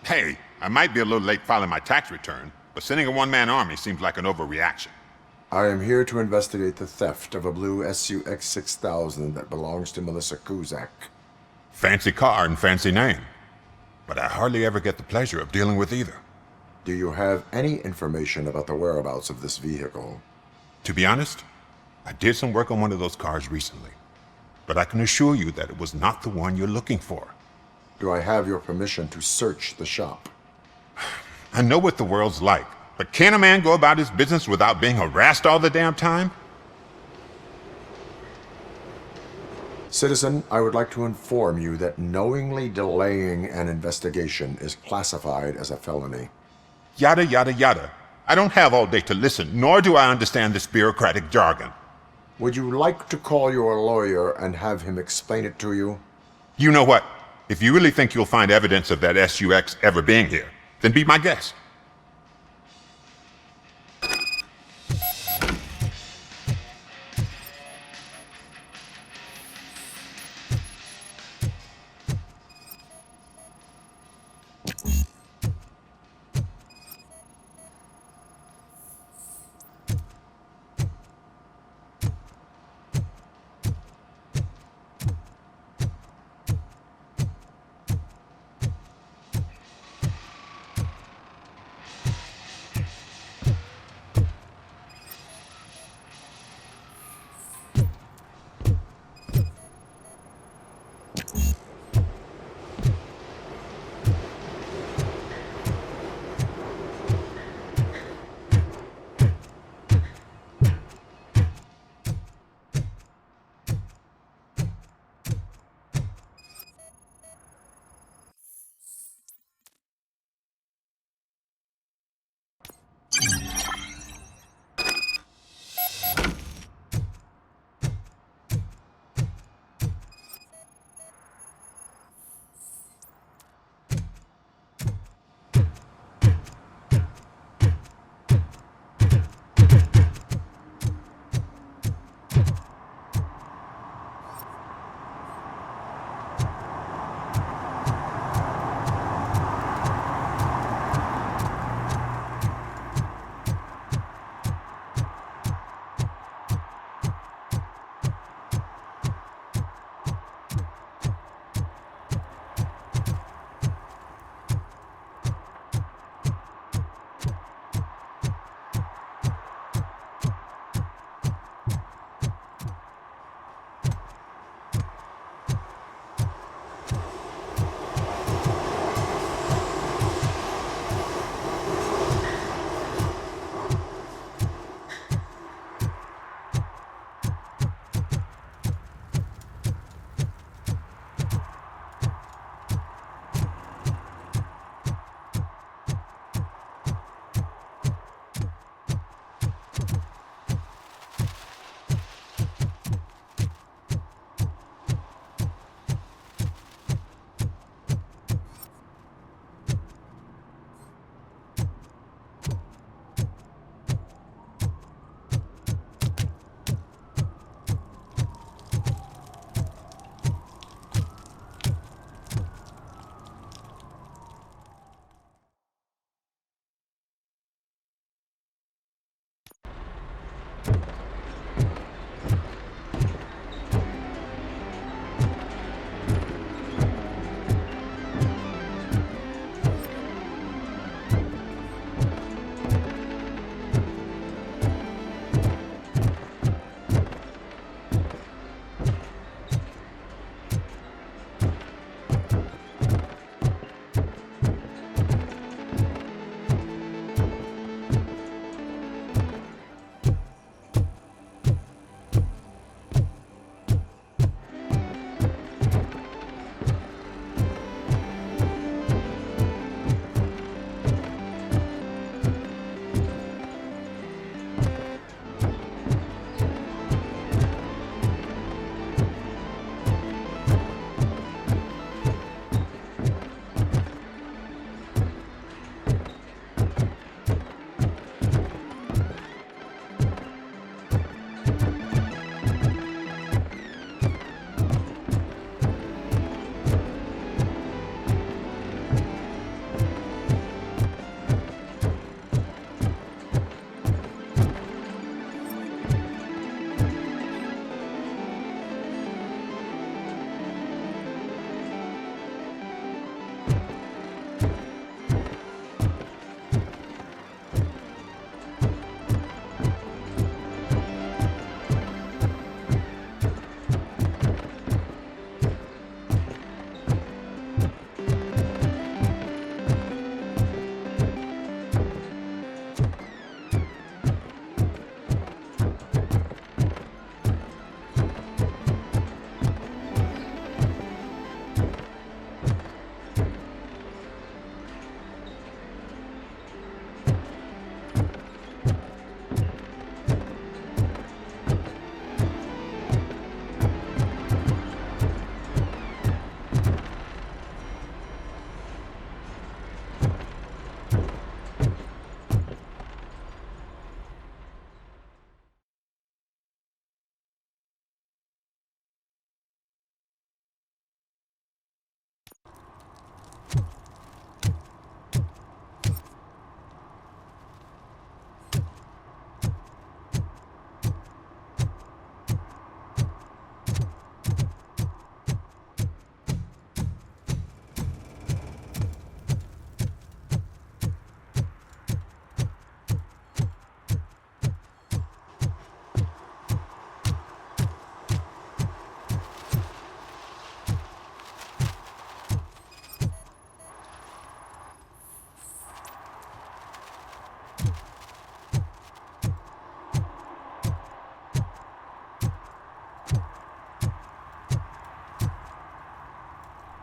Hey, I might be a little late filing my tax return, but sending a one-man army seems like an overreaction. I am here to investigate the theft of a blue SUX 6000 that belongs to Melissa Kuzak. Fancy car and fancy name. But I hardly ever get the pleasure of dealing with either. Do you have any information about the whereabouts of this vehicle? To be honest, I did some work on one of those cars recently. But I can assure you that it was not the one you're looking for. Do I have your permission to search the shop? I know what the world's like, but can a man go about his business without being harassed all the damn time? Citizen, I would like to inform you that knowingly delaying an investigation is classified as a felony. Yada, yada, yada. I don't have all day to listen, nor do I understand this bureaucratic jargon. Would you like to call your lawyer and have him explain it to you? You know what? If you really think you'll find evidence of that SUX ever being here, then be my guest.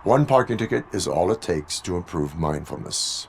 One parking ticket is all it takes to improve mindfulness.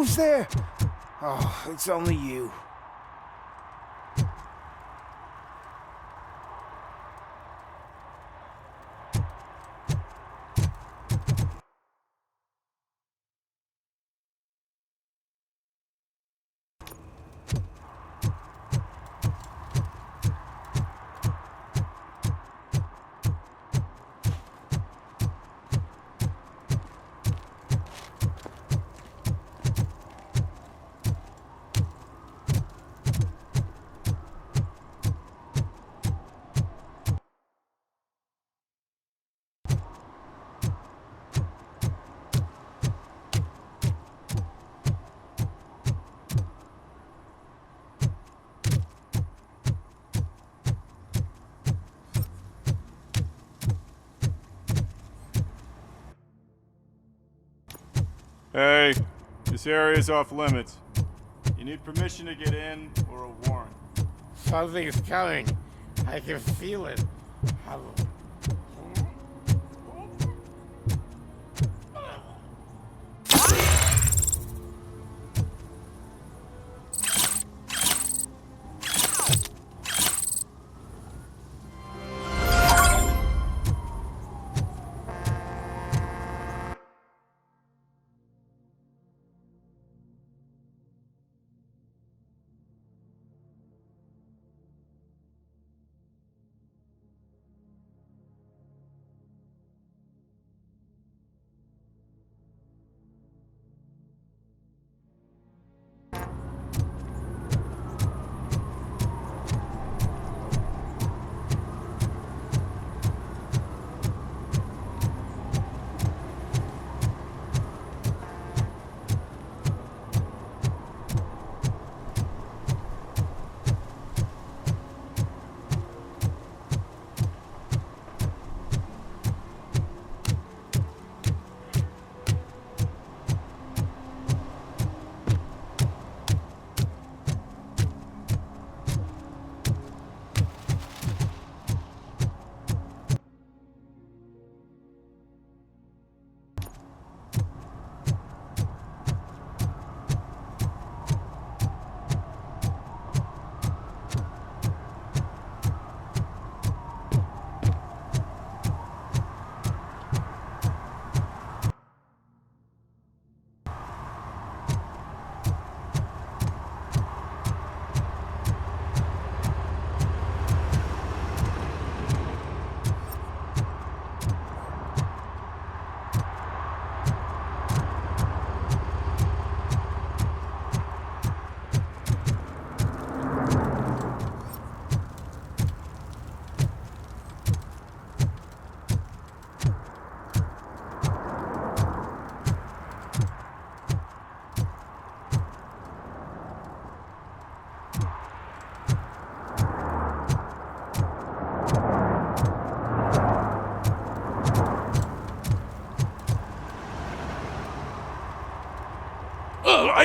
Who's there? Oh, it's only you. Hey, this area's off limits. You need permission to get in or a warrant. Something's coming. I can feel it.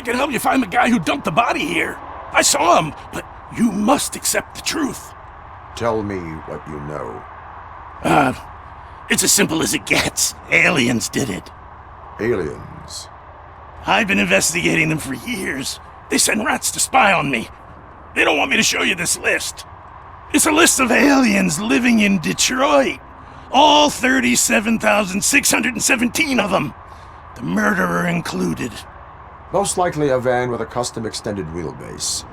can help you find the guy who dumped the body here. I saw him, but you must accept the truth. Tell me what you know. It's as simple as it gets. Aliens did it. Aliens? I've been investigating them for years. They send rats to spy on me. They don't want me to show you this list. It's a list of aliens living in Detroit. All 37,617 of them. The murderer included. Most likely a van with a custom extended wheelbase.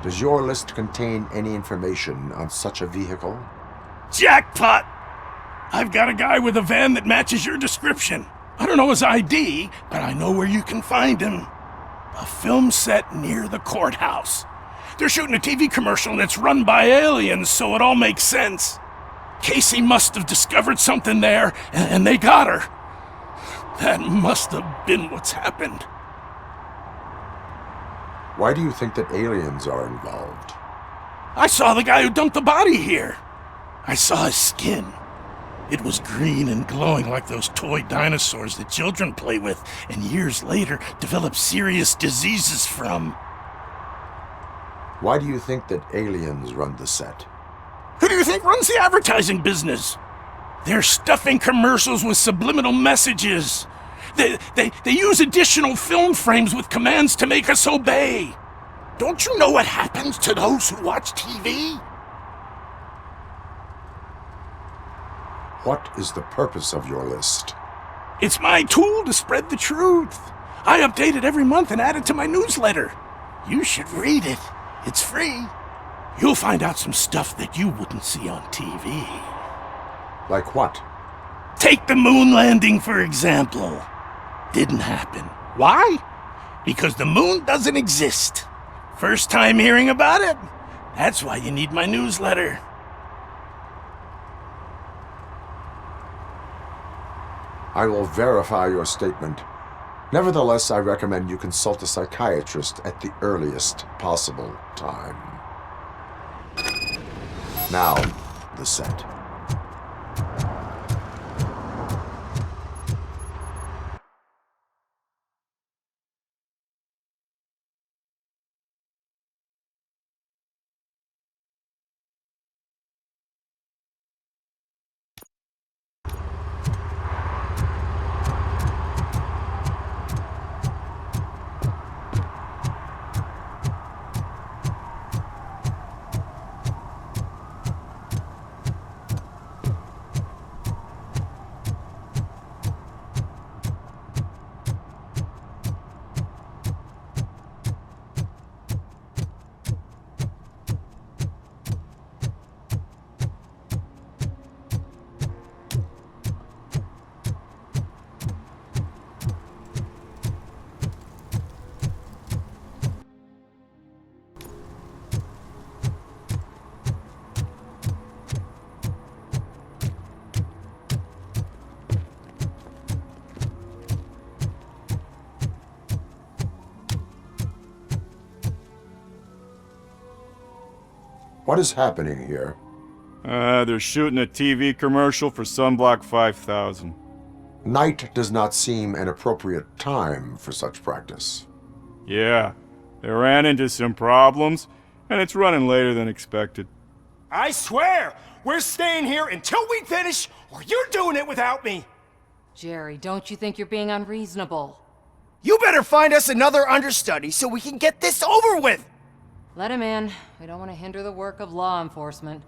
Does your list contain any information on such a vehicle? Jackpot! I've got a guy with a van that matches your description. I don't know his ID, but I know where you can find him. A film set near the courthouse. They're shooting a TV commercial and it's run by aliens, so it all makes sense. Casey must have discovered something there, and they got her. That must have been what's happened. Why do you think that aliens are involved? I saw the guy who dumped the body here. I saw his skin. It was green and glowing like those toy dinosaurs that children play with and years later develop serious diseases from. Why do you think that aliens run the set? Who do you think runs the advertising business? They're stuffing commercials with subliminal messages. They use additional film frames with commands to make us obey. Don't you know what happens to those who watch TV? What is the purpose of your list? It's my tool to spread the truth. I update it every month and add it to my newsletter. You should read it. It's free. You'll find out some stuff that you wouldn't see on TV. Like what? Take the moon landing, for example. Didn't happen. Why? Because the moon doesn't exist. First time hearing about it? That's why you need my newsletter. I will verify your statement. Nevertheless, I recommend you consult a psychiatrist at the earliest possible time. Now, the set. What is happening here? They're shooting a TV commercial for Sunblock 5000. Night does not seem an appropriate time for such practice. Yeah, they ran into some problems, and it's running later than expected. I swear, we're staying here until we finish, or you're doing it without me. Jerry, don't you think you're being unreasonable? You better find us another understudy so we can get this over with. Let him in. We don't want to hinder the work of law enforcement.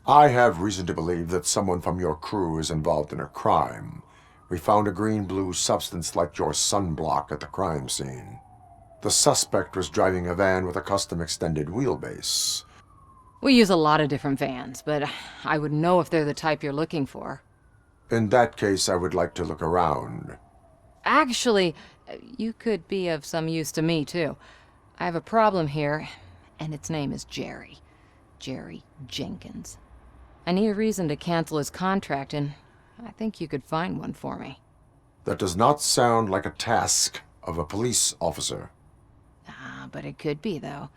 I have reason to believe that someone from your crew is involved in a crime. We found a green-blue substance like your sunblock at the crime scene. The suspect was driving a van with a custom extended wheelbase. We use a lot of different vans, but I wouldn't know if they're the type you're looking for. In that case, I would like to look around. Actually, you could be of some use to me, too. I have a problem here, and its name is Jerry. Jerry Jenkins. I need a reason to cancel his contract, and I think you could find one for me. That does not sound like a task of a police officer. But it could be, though.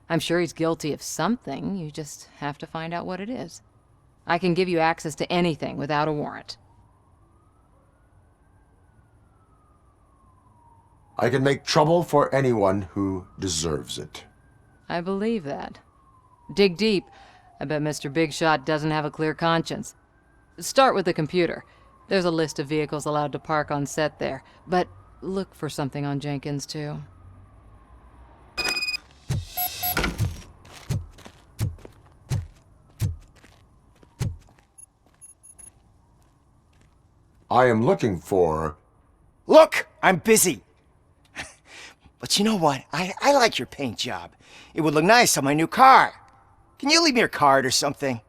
I'm sure he's guilty of something. You just have to find out what it is. I can give you access to anything without a warrant. I can make trouble for anyone who deserves it. I believe that. Dig deep. I bet Mr. Big Shot doesn't have a clear conscience. Start with the computer. There's a list of vehicles allowed to park on set there, but look for something on Jenkins, too. I am looking for... Look, I'm busy. But you know what? I like your paint job. It would look nice on my new car. Can you leave me your card or something?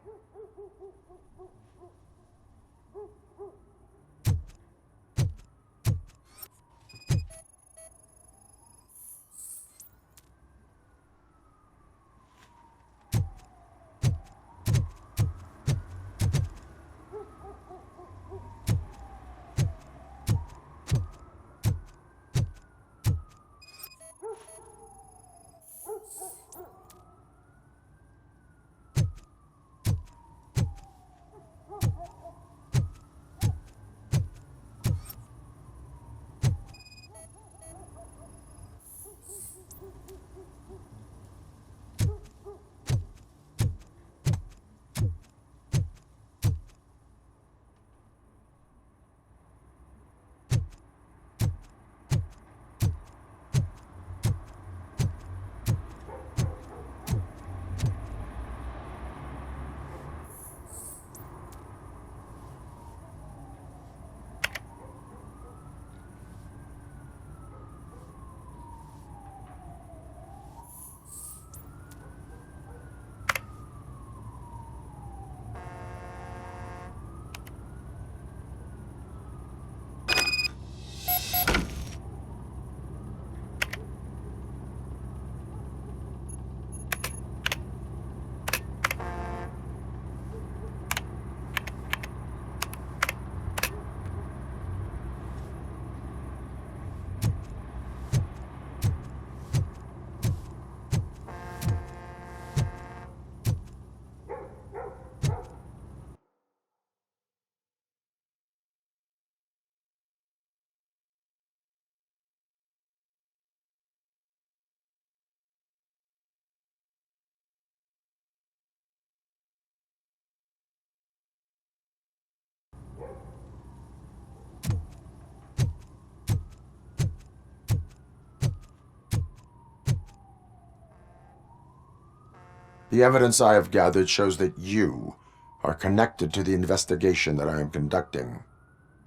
The evidence I have gathered shows that you are connected to the investigation that I am conducting.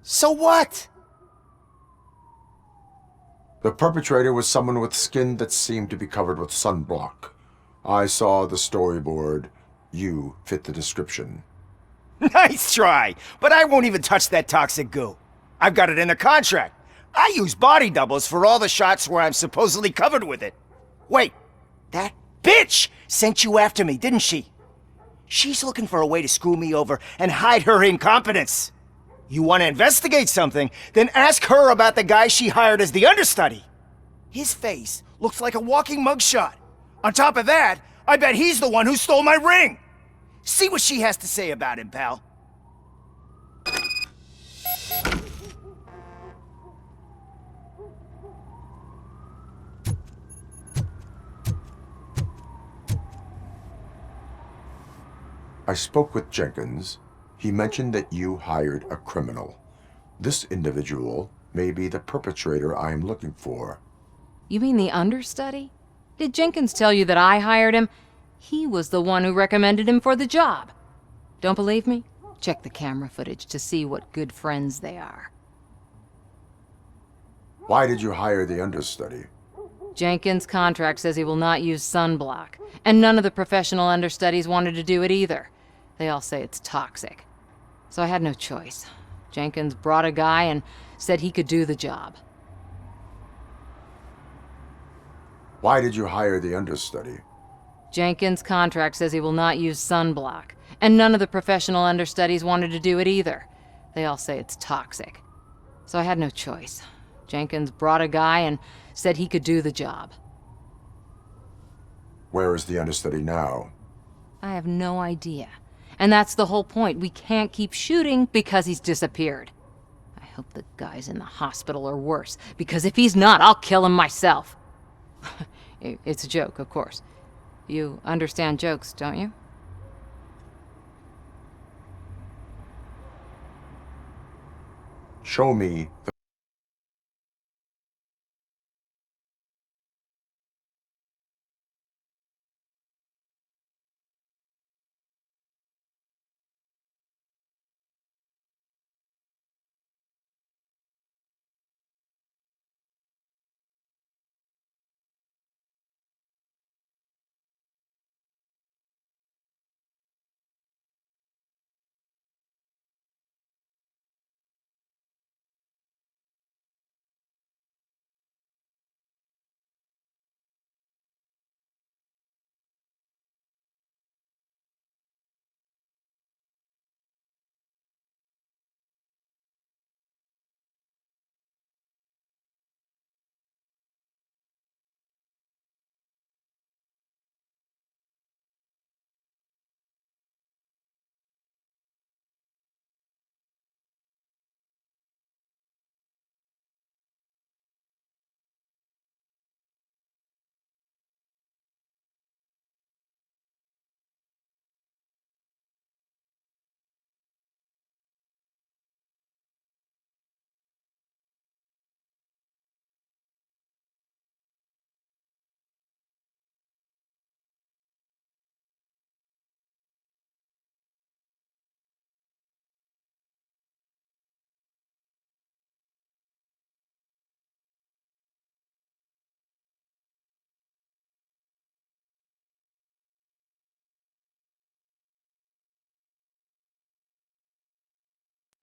So what? The perpetrator was someone with skin that seemed to be covered with sunblock. I saw the storyboard. You fit the description. Nice try, but I won't even touch that toxic goo. I've got it in a contract. I use body doubles for all the shots where I'm supposedly covered with it. Wait, that bitch sent you after me, didn't she? She's looking for a way to screw me over and hide her incompetence. You want to investigate something, then ask her about the guy she hired as the understudy. His face looks like a walking mugshot. On top of that, I bet he's the one who stole my ring. See what she has to say about him, pal. I spoke with Jenkins. He mentioned that you hired a criminal. This individual may be the perpetrator I am looking for. You mean the understudy? Did Jenkins tell you that I hired him? He was the one who recommended him for the job. Don't believe me? Check the camera footage to see what good friends they are. Why did you hire the understudy? Jenkins' contract says he will not use sunblock, and none of the professional understudies wanted to do it either. They all say it's toxic. So I had no choice. Jenkins brought a guy and said he could do the job. Why did you hire the understudy? Jenkins' contract says he will not use sunblock, and none of the professional understudies wanted to do it either. They all say it's toxic. So I had no choice. Jenkins brought a guy and said he could do the job. Where is the understudy now? I have no idea. And that's the whole point. We can't keep shooting because he's disappeared. I hope the guy's in the hospital or worse, because if he's not, I'll kill him myself. It's a joke, of course. You understand jokes, don't you? Show me the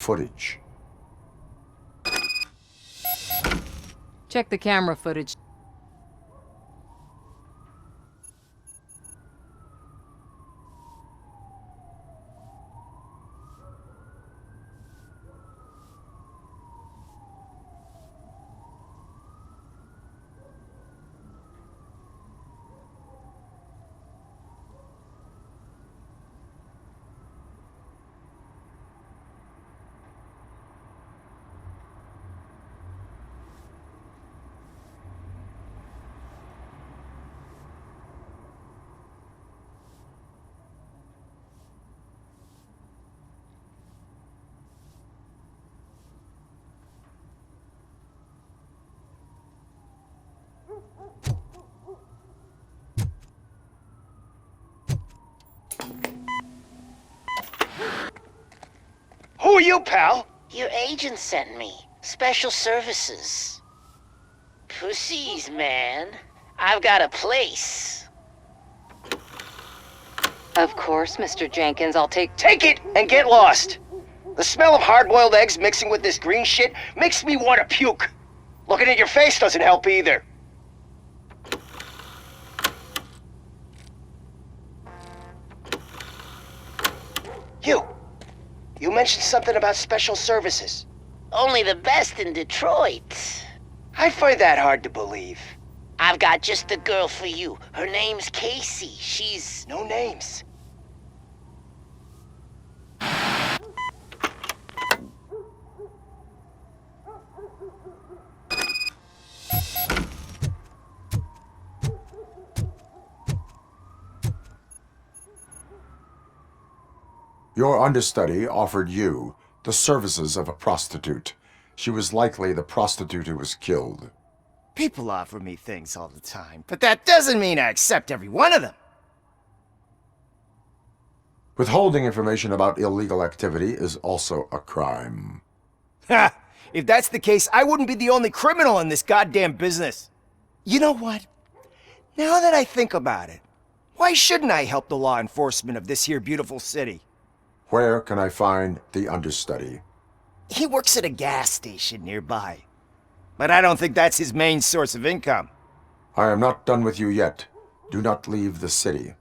footage. Check the camera footage. Who are you, pal? Your agent sent me. Special services. Pussies, man. I've got a place. Of course, Mr. Jenkins, I'll take... Take it and get lost. The smell of hard-boiled eggs mixing with this green shit makes me want to puke. Looking at your face doesn't help either. You mentioned something about special services. Only the best in Detroit. I find that hard to believe. I've got just the girl for you. Her name's Casey. She's... No names. Your understudy offered you the services of a prostitute. She was likely the prostitute who was killed. People offer me things all the time, but that doesn't mean I accept every one of them. Withholding information about illegal activity is also a crime. Ha! If that's the case, I wouldn't be the only criminal in this goddamn business. You know what? Now that I think about it, why shouldn't I help the law enforcement of this here beautiful city? Where can I find the understudy? He works at a gas station nearby. But I don't think that's his main source of income. I am not done with you yet. Do not leave the city.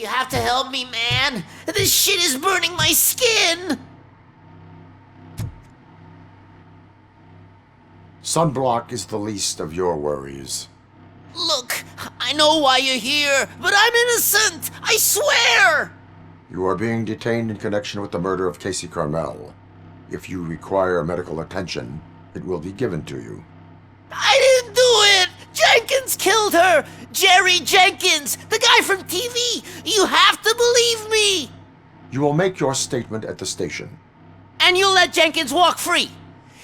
You have to help me, man. This shit is burning my skin. Sunblock is the least of your worries. Look, I know why you're here, but I'm innocent. I swear. You are being detained in connection with the murder of Casey Carmel. If you require medical attention, it will be given to you. I didn't do it! Jenkins killed her! Jerry Jenkins, the guy from TV! You have to believe me! You will make your statement at the station. And you'll let Jenkins walk free!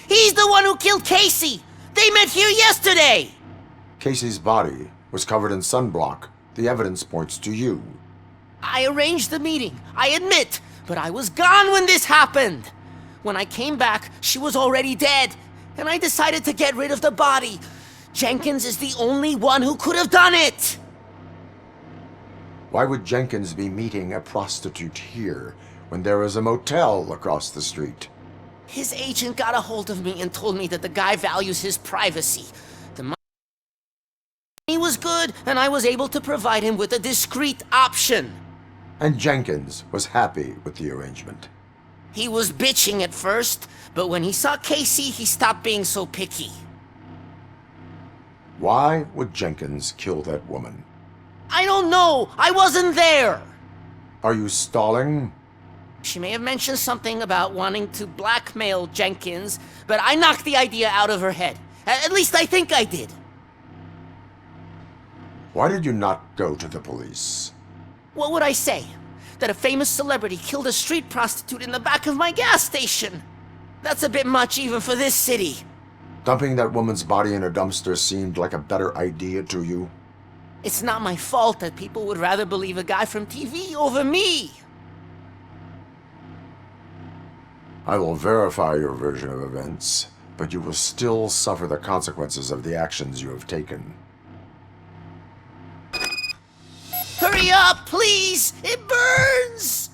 He's the one who killed Casey! They met here yesterday! Casey's body was covered in sunblock. The evidence points to you. I arranged the meeting, I admit, but I was gone when this happened! When I came back, she was already dead, and I decided to get rid of the body. Jenkins is the only one who could have done it! Why would Jenkins be meeting a prostitute here when there is a motel across the street? His agent got a hold of me and told me that the guy values his privacy. The money was good, and I was able to provide him with a discreet option. And Jenkins was happy with the arrangement. He was bitching at first, but when he saw Casey, he stopped being so picky. Why would Jenkins kill that woman? I don't know! I wasn't there! Are you stalling? She may have mentioned something about wanting to blackmail Jenkins, but I knocked the idea out of her head. At least I think I did. Why did you not go to the police? What would I say? That a famous celebrity killed a street prostitute in the back of my gas station? That's a bit much even for this city. Dumping that woman's body in a dumpster seemed like a better idea to you? It's not my fault that people would rather believe a guy from TV over me. I will verify your version of events, but you will still suffer the consequences of the actions you have taken. Hurry up, please! It burns!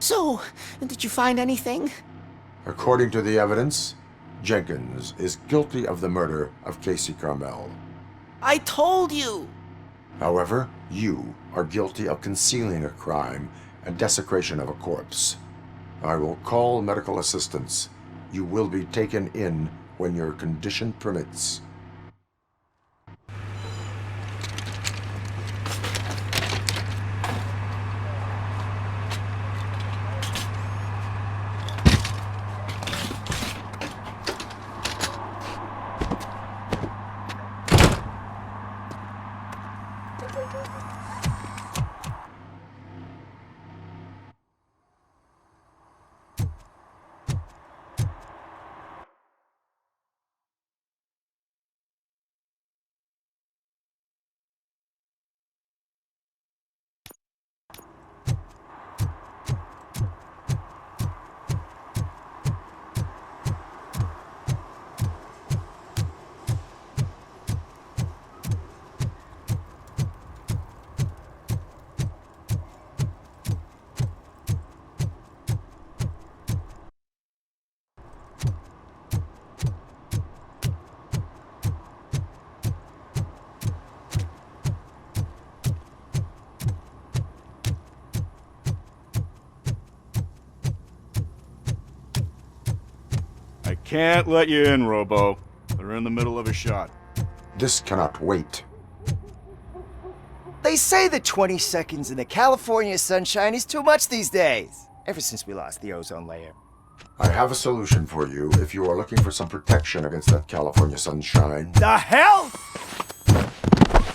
So, did you find anything? According to the evidence, Jenkins is guilty of the murder of Casey Carmel. I told you! However, you are guilty of concealing a crime and desecration of a corpse. I will call medical assistance. You will be taken in when your condition permits. I can't let you in, Robo. They're in the middle of a shot. This cannot wait. They say that 20 seconds in the California sunshine is too much these days, ever since we lost the ozone layer. I have a solution for you if you are looking for some protection against that California sunshine. The hell?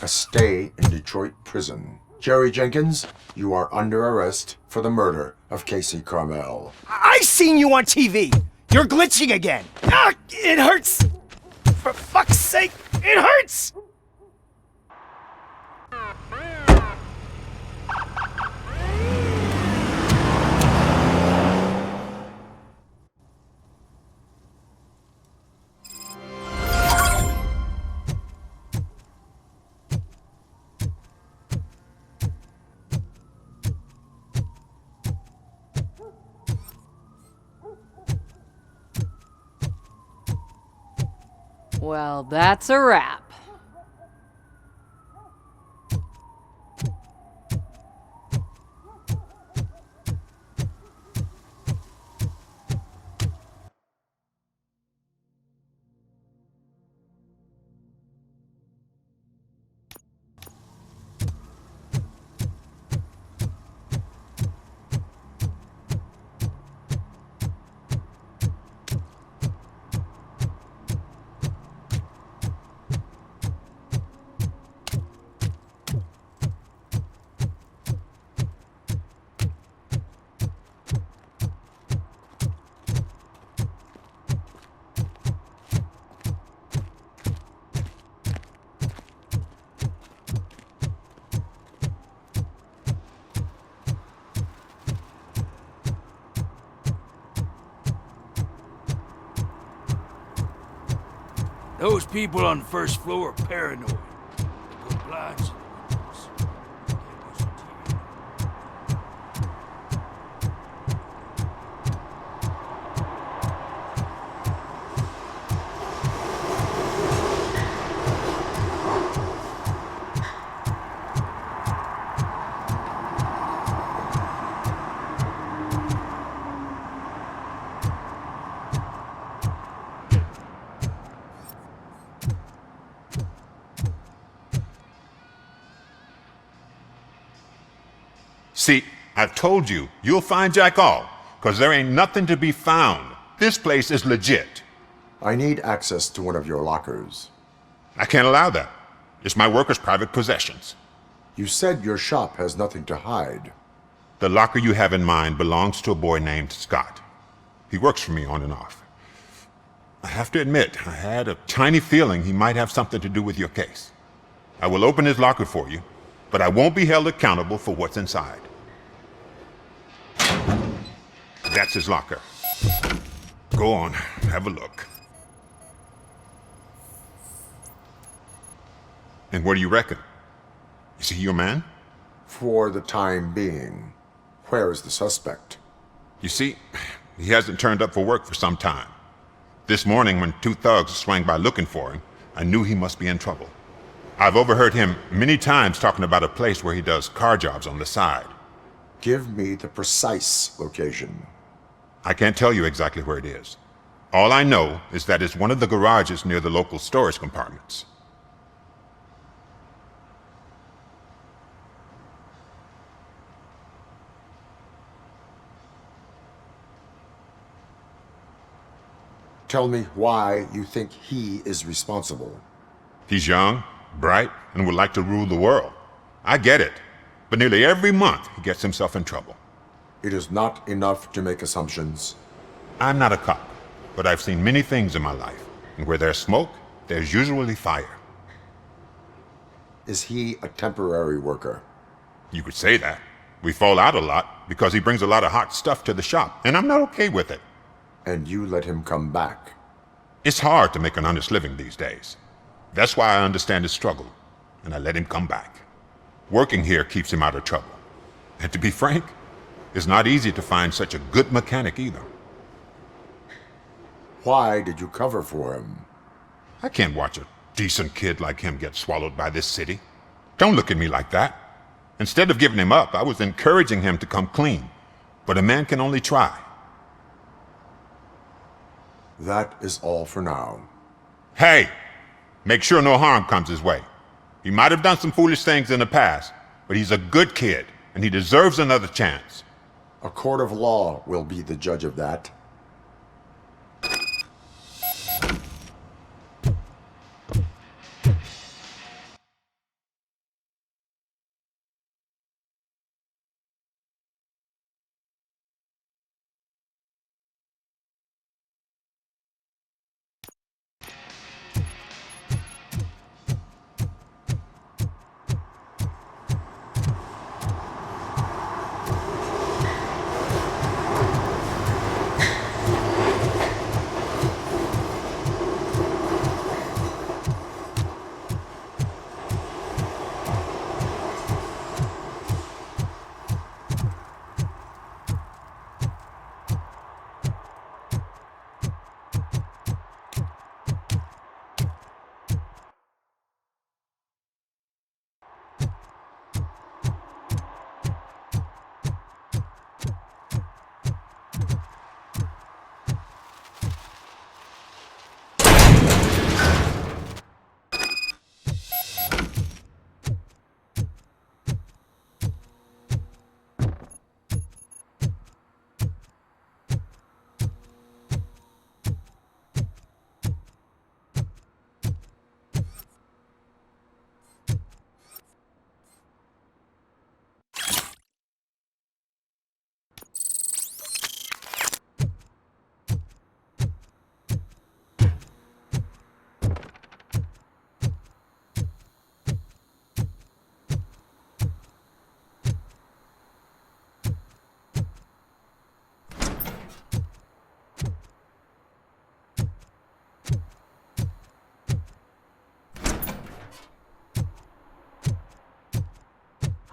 A stay in Detroit prison. Jerry Jenkins, you are under arrest for the murder of Casey Carmel. I seen you on TV! You're glitching again! Ah, it hurts! For fuck's sake, it hurts! Well, that's a wrap. Those people on the first floor are paranoid. They put blinds in the windows. Can't watch the TV. See, I've told you, you'll find Jack all, because there ain't nothing to be found. This place is legit. I need access to one of your lockers. I can't allow that. It's my workers' private possessions. You said your shop has nothing to hide. The locker you have in mind belongs to a boy named Scott. He works for me on and off. I have to admit, I had a tiny feeling he might have something to do with your case. I will open his locker for you, but I won't be held accountable for what's inside. That's his locker. Go on, have a look. And what do you reckon? Is he your man? For the time being. Where is the suspect? You see, he hasn't turned up for work for some time. This morning, when 2 thugs swang by looking for him, I knew he must be in trouble. I've overheard him many times talking about a place where he does car jobs on the side. Give me the precise location. I can't tell you exactly where it is. All I know is that it's one of the garages near the local storage compartments. Tell me why you think he is responsible. He's young, bright, and would like to rule the world. I get it, but nearly every month he gets himself in trouble. It is not enough to make assumptions. I'm not a cop, but I've seen many things in my life, and where there's smoke, there's usually fire. Is he a temporary worker? You could say that. We fall out a lot because he brings a lot of hot stuff to the shop, and I'm not okay with it. And you let him come back? It's hard to make an honest living these days. That's why I understand his struggle, and I let him come back. Working here keeps him out of trouble. And to be frank, it's not easy to find such a good mechanic either. Why did you cover for him? I can't watch a decent kid like him get swallowed by this city. Don't look at me like that. Instead of giving him up, I was encouraging him to come clean. But a man can only try. That is all for now. Hey! Make sure no harm comes his way. He might have done some foolish things in the past, but he's a good kid, and he deserves another chance. A court of law will be the judge of that.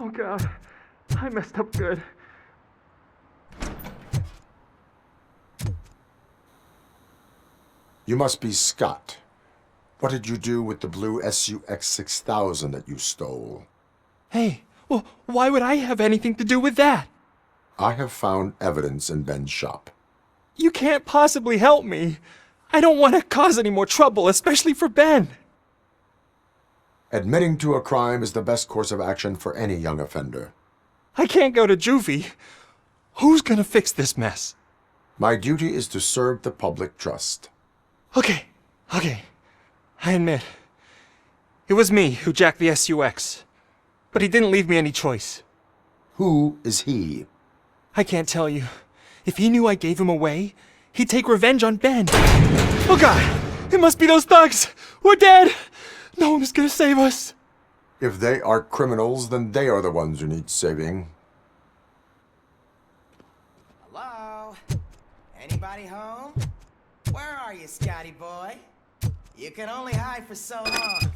Oh God, I messed up good. You must be Scott. What did you do with the blue SUX 6000 that you stole? Hey, well, why would I have anything to do with that? I have found evidence in Ben's shop. You can't possibly help me. I don't want to cause any more trouble, especially for Ben. Admitting to a crime is the best course of action for any young offender. I can't go to juvie. Who's gonna fix this mess? My duty is to serve the public trust. Okay. I admit. It was me who jacked the SUX. But he didn't leave me any choice. Who is he? I can't tell you. If he knew I gave him away, he'd take revenge on Ben. Oh God! It must be those thugs! We're dead! No one is gonna save us. If they are criminals, then they are the ones who need saving. Hello? Anybody home? Where are you, Scotty boy? You can only hide for so long.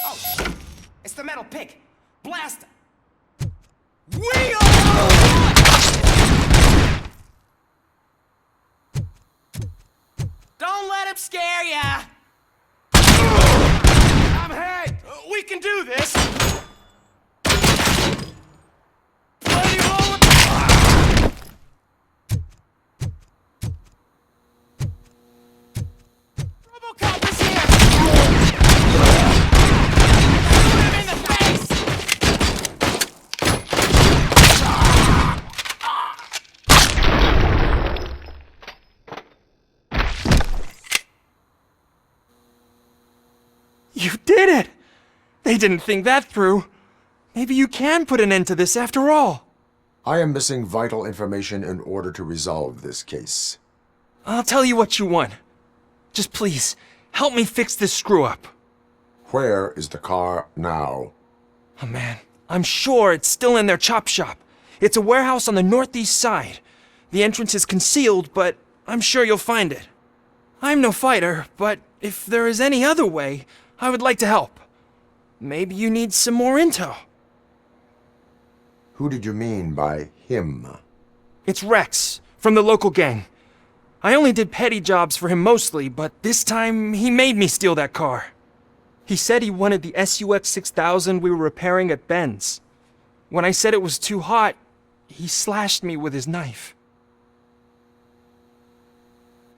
Oh, shit! It's the metal pig! Blast him! We are... up scare ya! Hey, we can do this. RoboCop is here! Shoot him in the face! You did it! They didn't think that through. Maybe you can put an end to this after all. I am missing vital information in order to resolve this case. I'll tell you what you want. Just please, help me fix this screw-up. Where is the car now? Oh man, I'm sure it's still in their chop shop. It's a warehouse on the northeast side. The entrance is concealed, but I'm sure you'll find it. I'm no fighter, but if there is any other way, I would like to help. Maybe you need some more intel. Who did you mean by him? It's Rex, from the local gang. I only did petty jobs for him mostly, but this time he made me steal that car. He said he wanted the SUX 6000 we were repairing at Ben's. When I said it was too hot, he slashed me with his knife.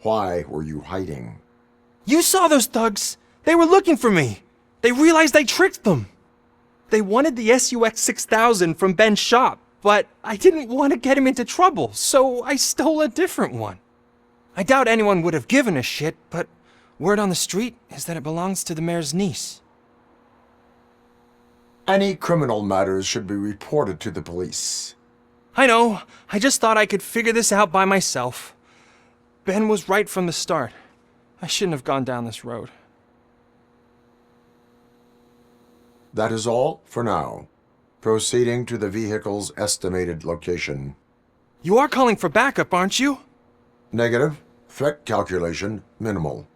Why were you hiding? You saw those thugs! They were looking for me! They realized I tricked them! They wanted the SUX 6000 from Ben's shop, but I didn't want to get him into trouble, so I stole a different one. I doubt anyone would have given a shit, but word on the street is that it belongs to the mayor's niece. Any criminal matters should be reported to the police. I know, I just thought I could figure this out by myself. Ben was right from the start. I shouldn't have gone down this road. That is all for now. Proceeding to the vehicle's estimated location. You are calling for backup, aren't you? Negative. Threat calculation minimal.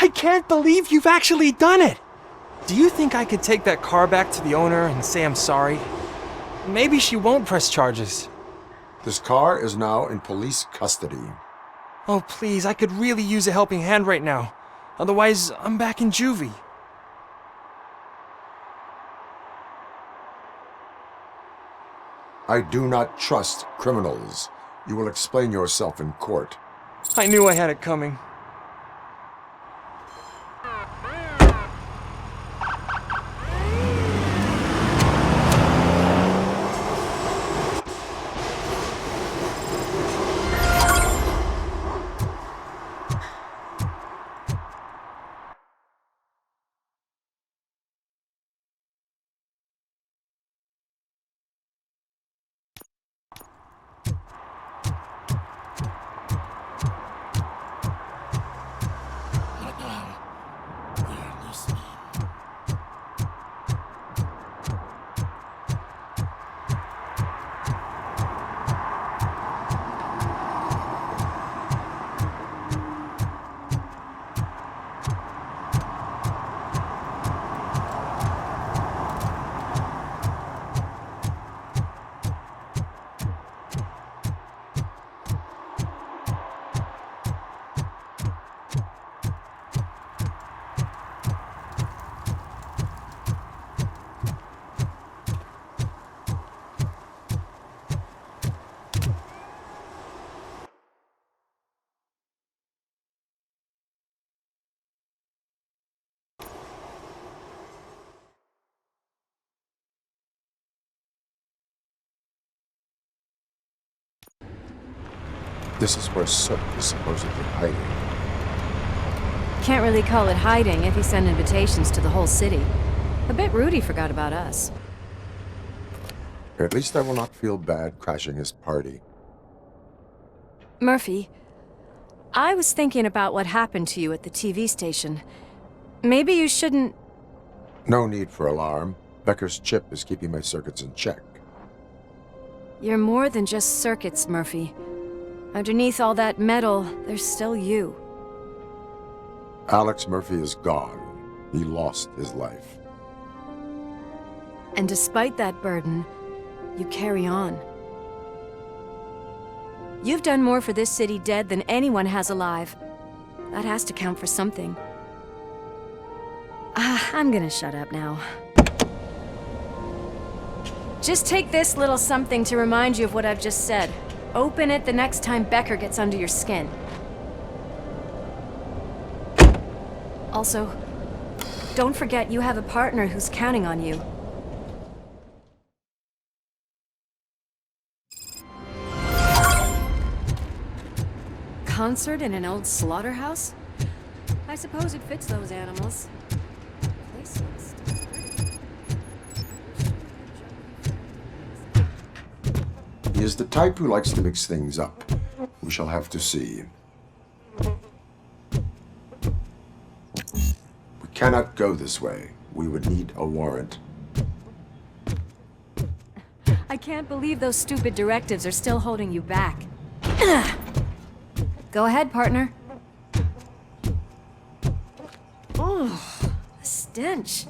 I can't believe you've actually done it! Do you think I could take that car back to the owner and say I'm sorry? Maybe she won't press charges. This car is now in police custody. Oh, please, I could really use a helping hand right now. Otherwise, I'm back in juvie. I do not trust criminals. You will explain yourself in court. I knew I had it coming. This is where Soot is supposedly hiding. Can't really call it hiding if he sent invitations to the whole city. A bit rude he forgot about us. At least I will not feel bad crashing his party. Murphy, I was thinking about what happened to you at the TV station. Maybe you shouldn't... No need for alarm. Becker's chip is keeping my circuits in check. You're more than just circuits, Murphy. Underneath all that metal, there's still you. Alex Murphy is gone. He lost his life. And despite that burden, you carry on. You've done more for this city dead than anyone has alive. That has to count for something. I'm gonna shut up now. Just take this little something to remind you of what I've just said. Open it the next time Becker gets under your skin. Also, don't forget you have a partner who's counting on you. Concert in an old slaughterhouse? I suppose it fits those animals. Place looks pretty. He is the type who likes to mix things up. We shall have to see. We cannot go this way. We would need a warrant. I can't believe those stupid directives are still holding you back. Go ahead, partner. Oh, the stench.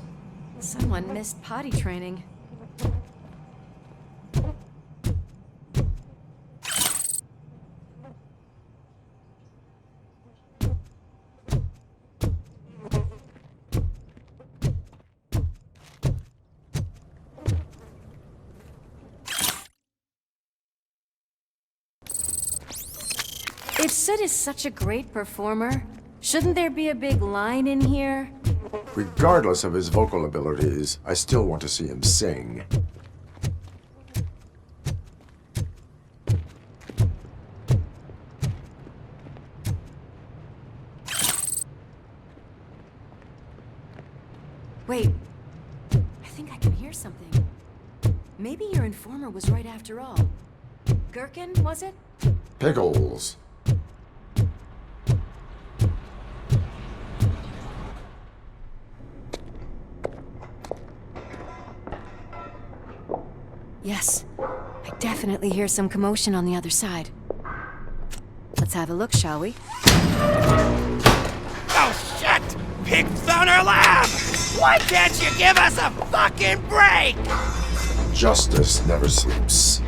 Someone missed potty training. If Sid is such a great performer, shouldn't there be a big line in here? Regardless of his vocal abilities, I still want to see him sing. Wait, I think I can hear something. Maybe your informer was right after all. Gherkin, was it? Pickles. Yes, I definitely hear some commotion on the other side. Let's have a look, shall we? Oh, shit! pigs found our lab! Why can't you give us a fucking break? Justice never sleeps.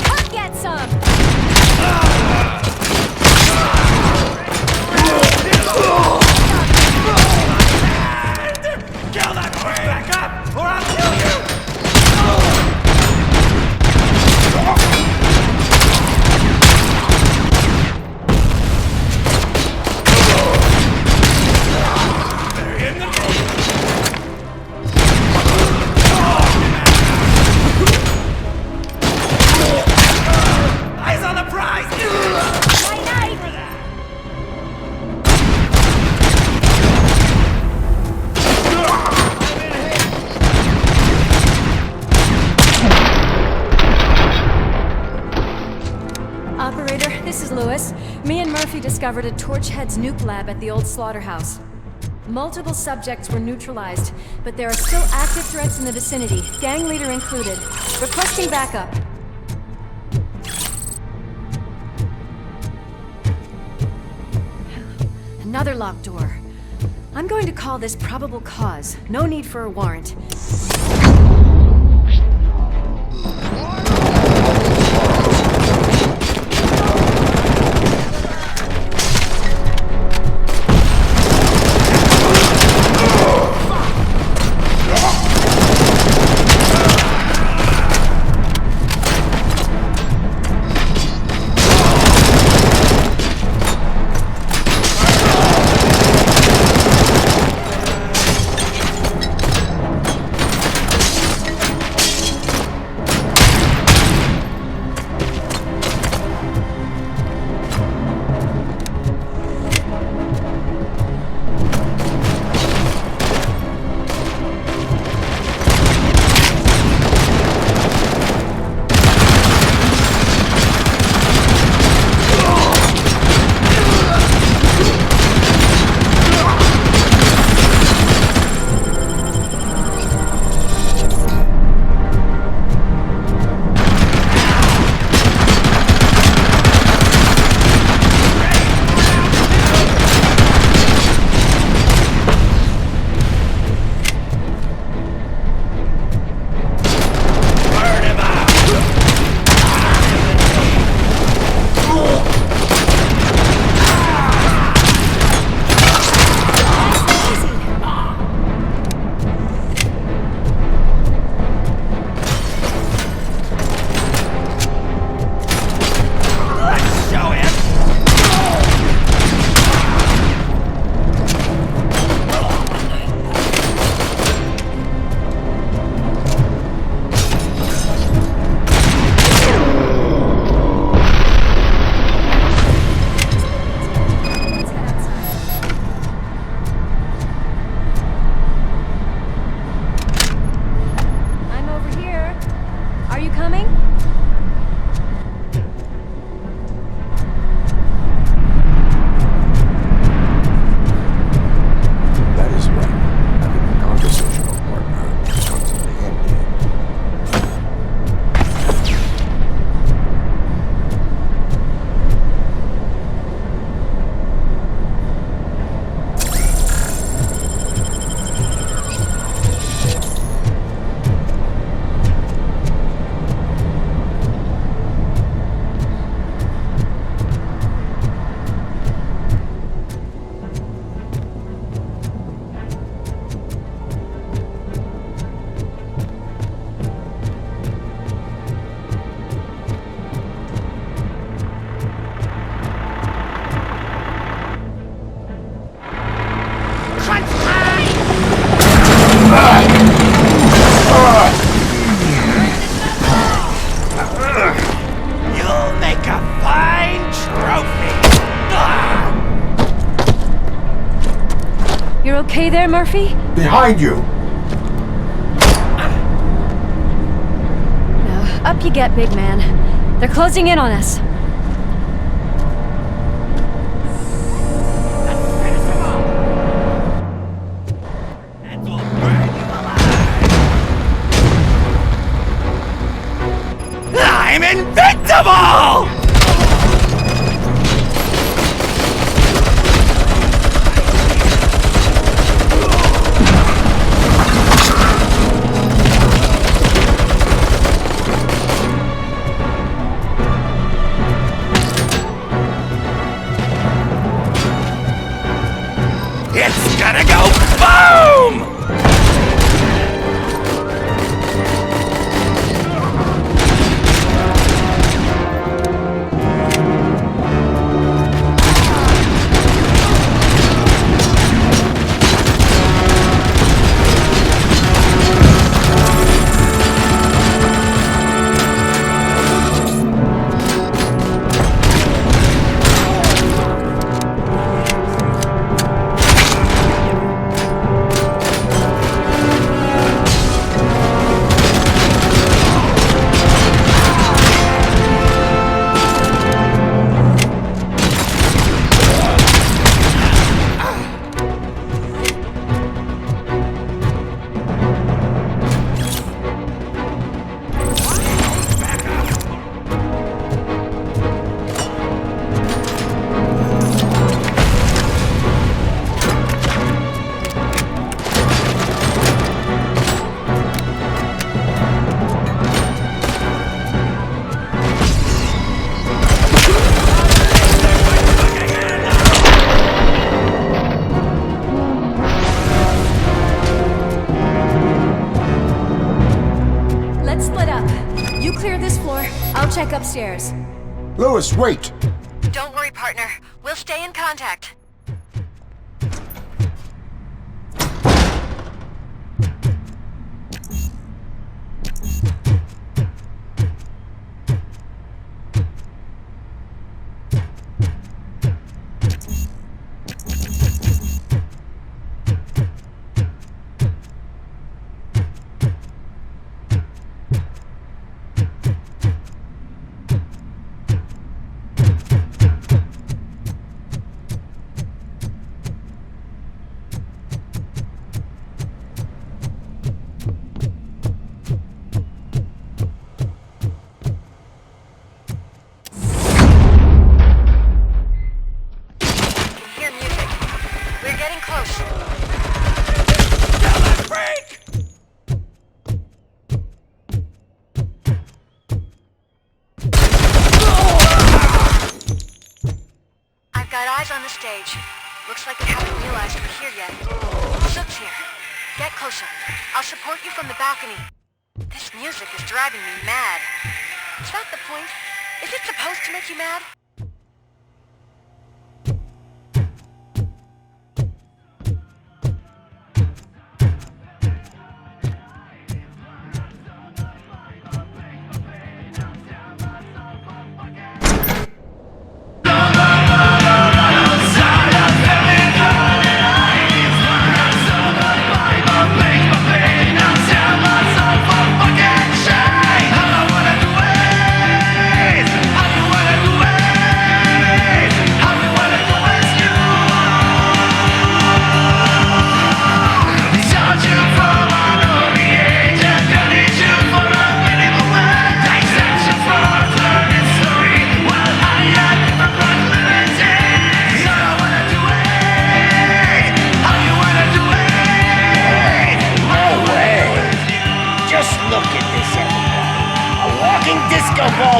I'll get some! Kill that horse back up, or I'll kill you! Eyes on the prize! Night-night! Operator, this is Lewis. Me and Murphy discovered a Torchhead's nuke lab at the old slaughterhouse. Multiple subjects were neutralized, but there are still active threats in the vicinity, gang leader included. Requesting backup. Another locked door. I'm going to call this probable cause. No need for a warrant. You're okay there, Murphy? Behind you! No, up you get, big man. They're closing in on us. gonna go boom! Check upstairs. Lewis, wait! Don't worry, partner. We'll stay in contact. Looks like they haven't realized we're here yet. Sook's here. Get closer. I'll support you from the balcony. This music is driving me mad. Is that the point? Is it supposed to make you mad?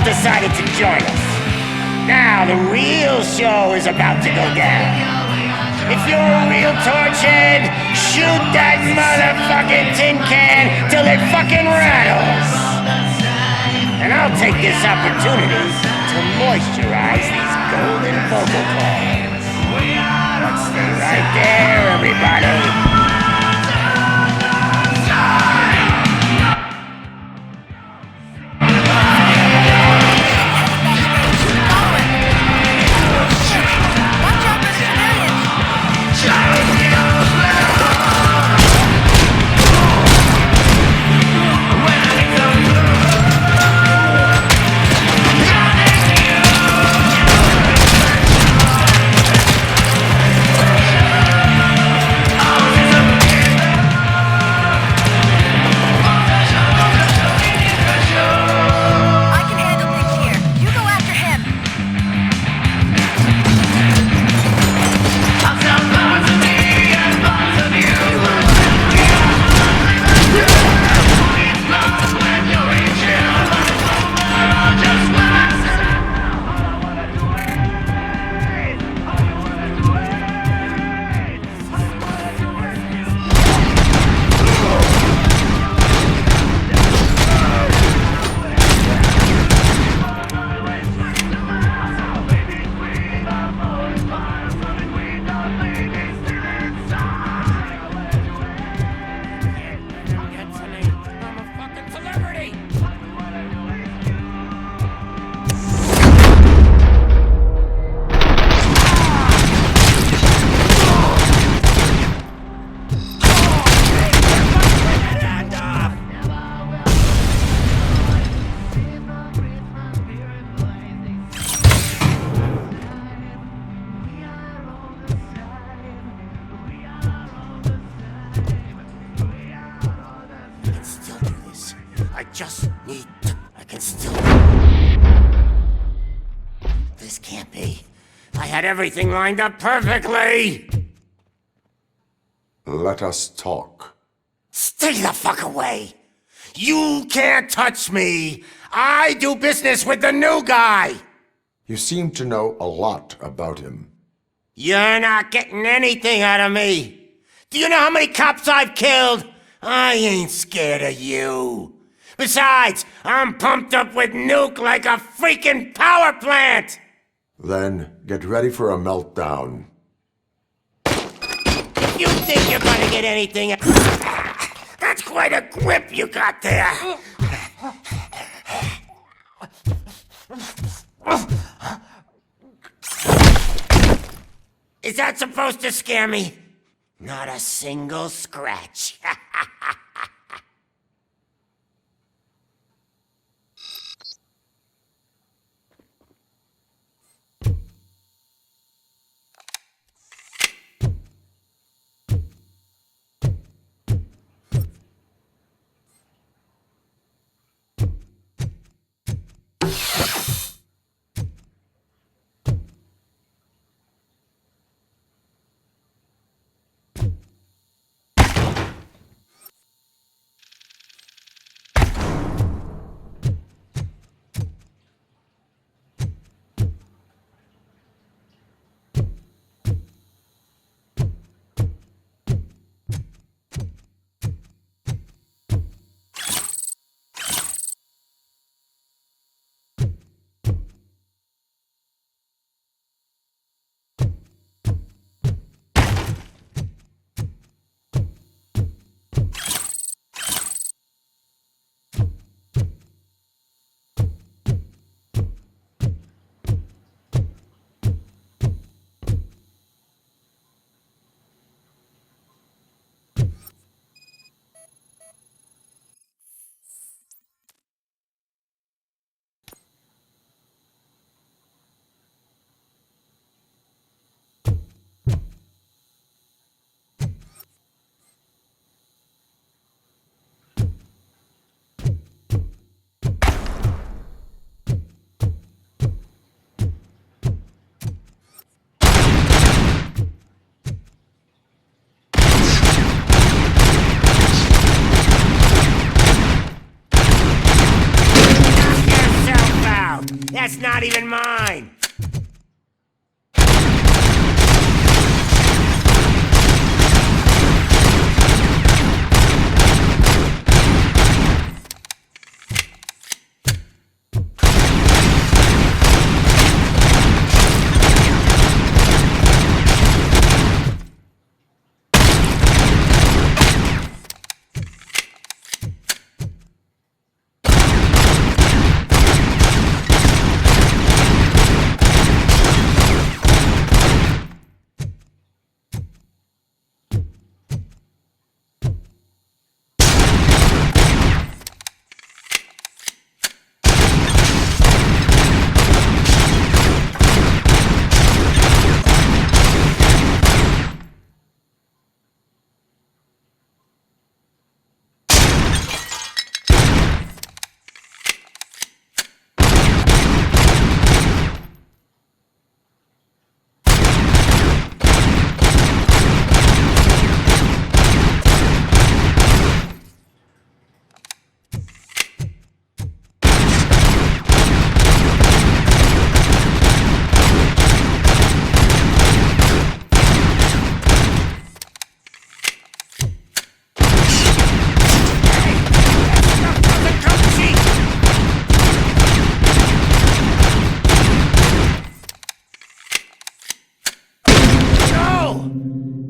Decided to join us. Now the real show is about to go down. If you're a real torchhead, shoot that motherfucking tin can till it fucking rattles. And I'll take this opportunity to moisturize these golden vocal cords. Let's stay right there, everybody. just need... I can still... This can't be. I had everything lined up perfectly! Let us talk. Stay the fuck away! You can't touch me! I do business with the new guy! You seem to know a lot about him. You're not getting anything out of me! Do you know how many cops I've killed? I ain't scared of you. Besides, I'm pumped up with nuke like a freaking power plant! Then get ready for a meltdown. If you think you're gonna get anything... That's quite a grip you got there! Is that supposed to scare me? Not a single scratch. That's not even mine!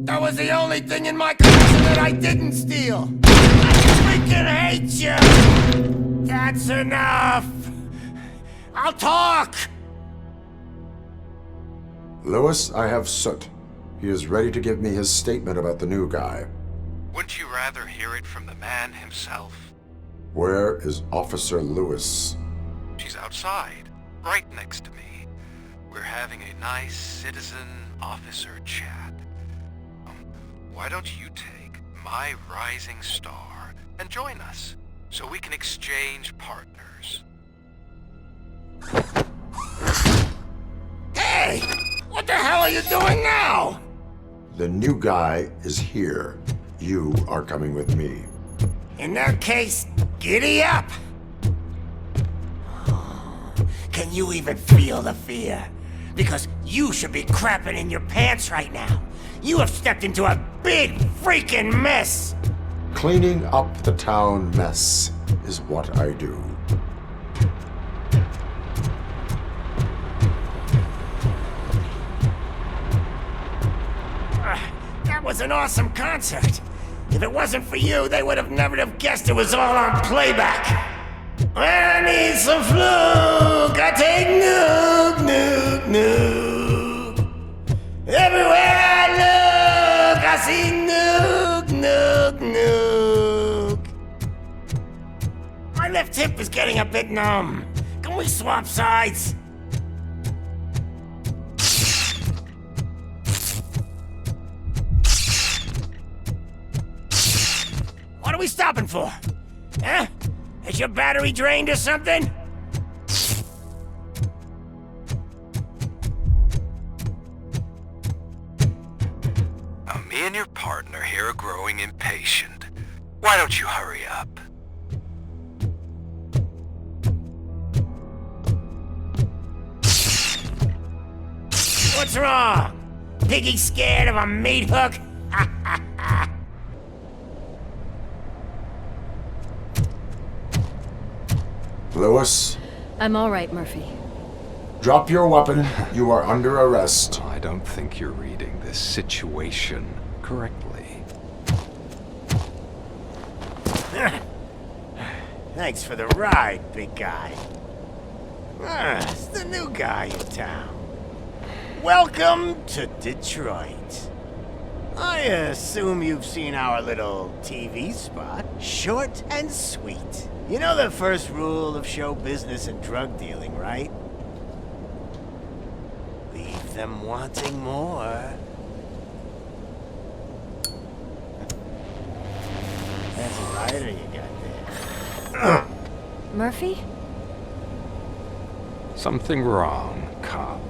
That was the only thing in my collection that I didn't steal! I freaking hate you! That's enough! I'll talk! Lewis, I have Soot. He is ready to give me his statement about the new guy. Wouldn't you rather hear it from the man himself? Where is Officer Lewis? She's outside, right next to me. We're having a nice citizen-officer chat. Why don't you take my rising star and join us? so we can exchange partners. Hey! What the hell are you doing now? The new guy is here. You are coming with me. In that case, giddy up! Can you even feel the fear? Because you should be crapping in your pants right now. You have stepped into a big freaking mess! Cleaning up the town mess is what I do. That was an awesome concert. If it wasn't for you, they would have never have guessed it was all on playback. I need some fluke. I take nuke, nuke, nuke. Everywhere I look, I see nuke, nuke, nuke. My left hip is getting a bit numb. Can we swap sides? What are we stopping for? Huh? Is your battery drained or something? Now, me and your partner here are growing impatient. Why don't you hurry up? What's wrong? Piggy scared of a meat hook? Lewis, I'm all right, Murphy. drop your weapon. You are under arrest. I don't think you're reading this situation correctly. Thanks for the ride, big guy. It's the new guy in town. Welcome to Detroit. I assume you've seen our little TV spot. Short and sweet. You know the first rule of show business and drug dealing, right? Leave them wanting more. That's a rider you got there. Murphy? Something wrong, cop.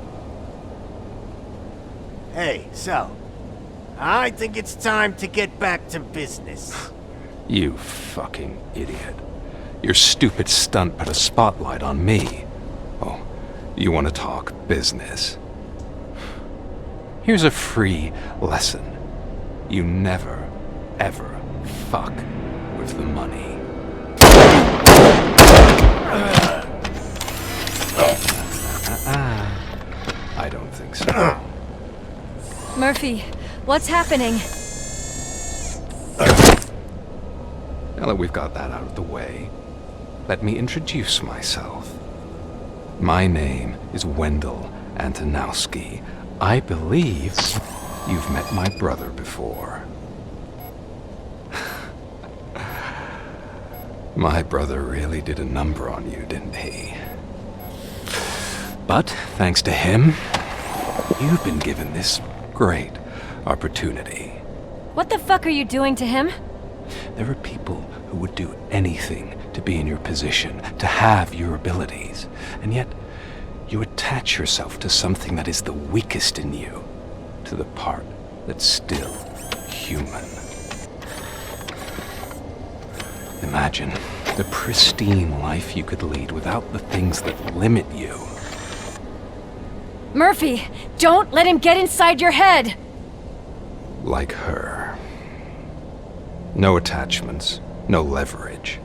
Hey, so, I think it's time to get back to business. You fucking idiot. Your stupid stunt put a spotlight on me. Oh, you want to talk business? Here's a free lesson. You never, ever fuck with the money. I don't think so. Murphy, what's happening? Now that we've got that out of the way, let me introduce myself. My name is Wendell Antonowski. I believe you've met my brother before. My brother really did a number on you, didn't he? But thanks to him, you've been given this great opportunity. What the fuck are you doing to him? There are people who would do anything to be in your position, to have your abilities, and yet you attach yourself to something that is the weakest in you, to the part that's still human. Imagine the pristine life you could lead without the things that limit you. Murphy, don't let him get inside your head! Like her. No attachments, no leverage.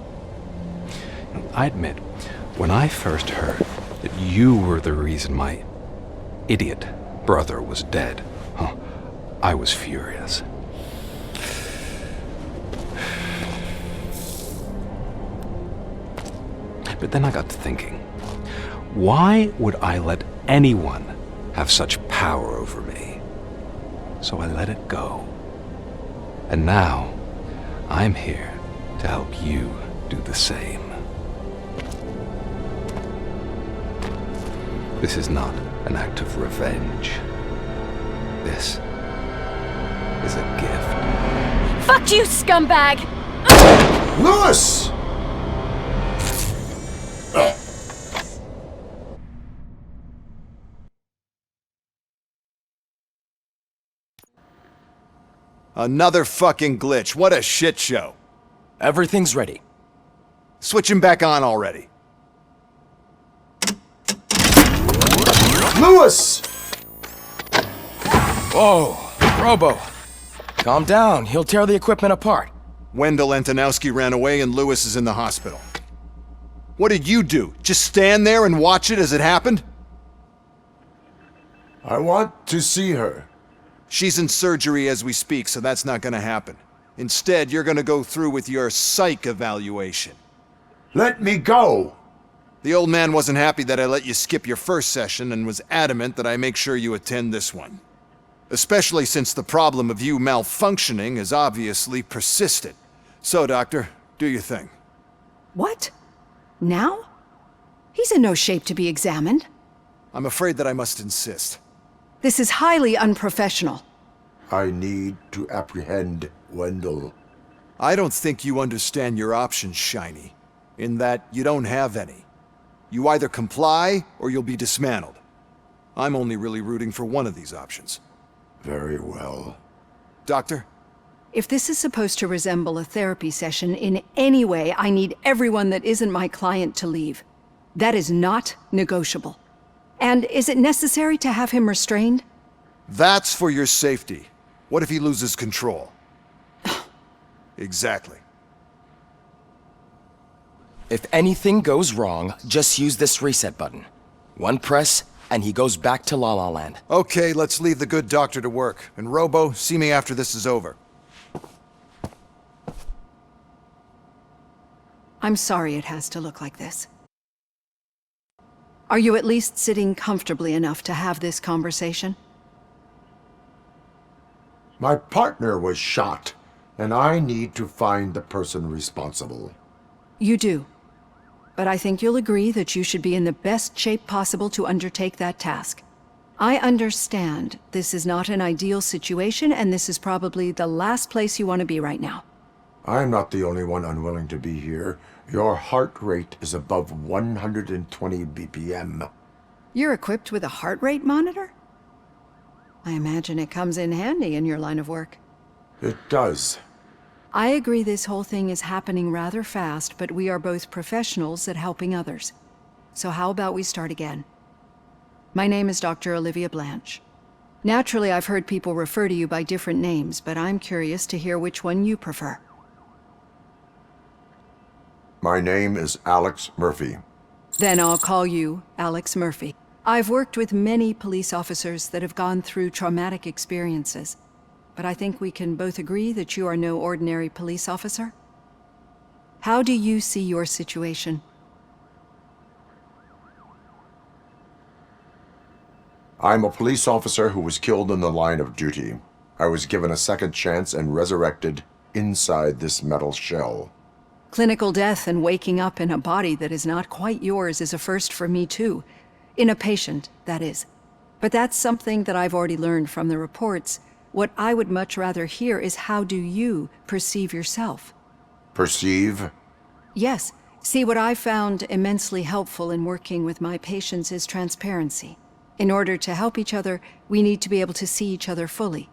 I admit, when I first heard that you were the reason my idiot brother was dead, I was furious. But then I got to thinking, why would I let anyone have such power over me? So I let it go. And now, I'm here to help you do the same. This is not an act of revenge. This is a gift. Fuck you, scumbag! Lewis! Another fucking glitch. What a shit show. Everything's ready. Switch him back on already. Lewis! Whoa, Robo. Calm down, he'll tear the equipment apart. Wendell Antonowski ran away and Lewis is in the hospital. What did you do? Just stand there and watch it as it happened? I want to see her. She's in surgery as we speak, so that's not gonna happen. Instead, you're gonna go through with your psych evaluation. Let me go! The old man wasn't happy that I let you skip your first session and was adamant that I make sure you attend this one. Especially since the problem of you malfunctioning has obviously persisted. So, Doctor, do your thing. What? Now? He's in no shape to be examined. I'm afraid that I must insist. This is highly unprofessional. I need to apprehend Wendell. I don't think you understand your options, Shiny, in that you don't have any. You either comply or you'll be dismantled. I'm only really rooting for one of these options. Very well. Doctor? If this is supposed to resemble a therapy session in any way, I need everyone that isn't my client to leave. That is not negotiable. And is it necessary to have him restrained? That's for your safety. What if he loses control? Exactly. If anything goes wrong, just use this reset button. One press, and he goes back to La La Land. Okay, let's leave the good doctor to work. And Robo, see me after this is over. I'm sorry it has to look like this. Are you at least sitting comfortably enough to have this conversation? My partner was shot, and I need to find the person responsible. You do. But I think you'll agree that you should be in the best shape possible to undertake that task. I understand this is not an ideal situation, and this is probably the last place you want to be right now. I'm not the only one unwilling to be here. Your heart rate is above 120 BPM. You're equipped with a heart rate monitor? I imagine it comes in handy in your line of work. It does. I agree this whole thing is happening rather fast, but we are both professionals at helping others. So how about we start again? My name is Dr. Olivia Blanche. Naturally, I've heard people refer to you by different names, but I'm curious to hear which one you prefer. My name is Alex Murphy. Then I'll call you Alex Murphy. I've worked with many police officers that have gone through traumatic experiences, but I think we can both agree that you are no ordinary police officer. How do you see your situation? I'm a police officer who was killed in the line of duty. I was given a second chance and resurrected inside this metal shell. Clinical death and waking up in a body that is not quite yours is a first for me too. In a patient, that is. But that's something that I've already learned from the reports. What I would much rather hear is how do you perceive yourself? Perceive? Yes. See, what I found immensely helpful in working with my patients is transparency. In order to help each other, we need to be able to see each other fully.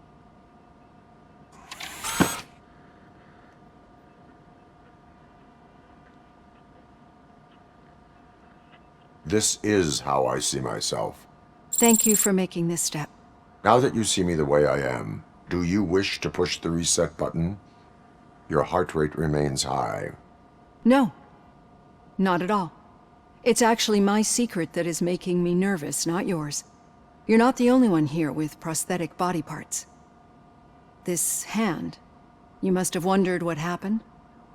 This is how I see myself. Thank you for making this step. Now that you see me the way I am, do you wish to push the reset button? Your heart rate remains high. No. Not at all. It's actually my secret that is making me nervous, not yours. You're not the only one here with prosthetic body parts. This hand, you must have wondered what happened.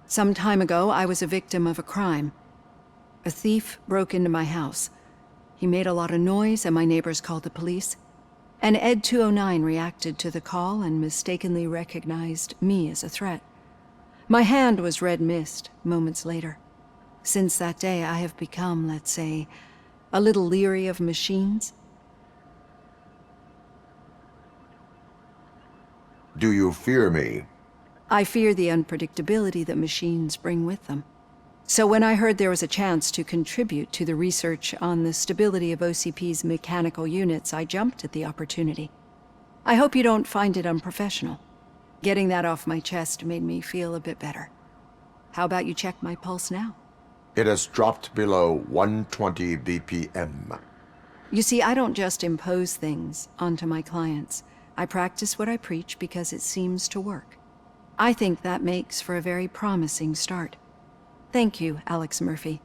Some time ago, I was a victim of a crime. A thief broke into my house. He made a lot of noise and my neighbors called the police. And Ed 209 reacted to the call and mistakenly recognized me as a threat. My hand was red mist moments later. Since that day, I have become, let's say, a little leery of machines. Do you fear me? I fear the unpredictability that machines bring with them. So when I heard there was a chance to contribute to the research on the stability of OCP's mechanical units, I jumped at the opportunity. I hope you don't find it unprofessional. Getting that off my chest made me feel a bit better. How about you check my pulse now? It has dropped below 120 BPM. You see, I don't just impose things onto my clients. I practice what I preach because it seems to work. I think that makes for a very promising start. Thank you, Alex Murphy.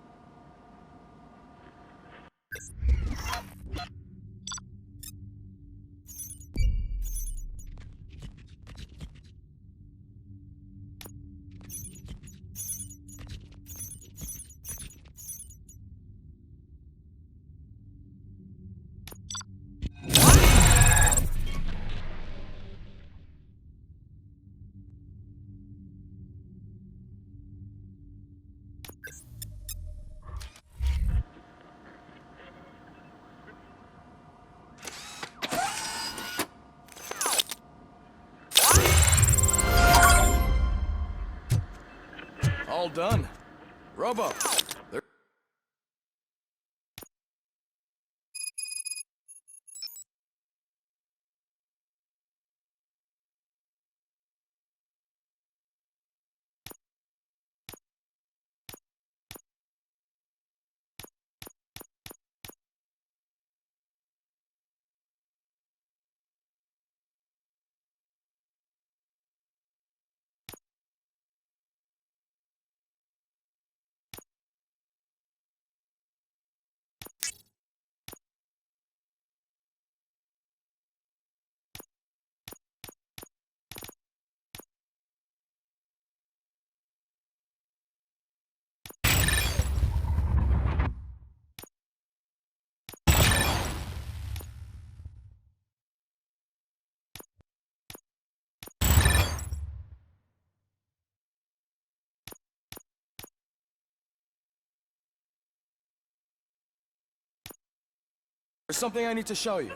All done. Robo. There's something I need to show you.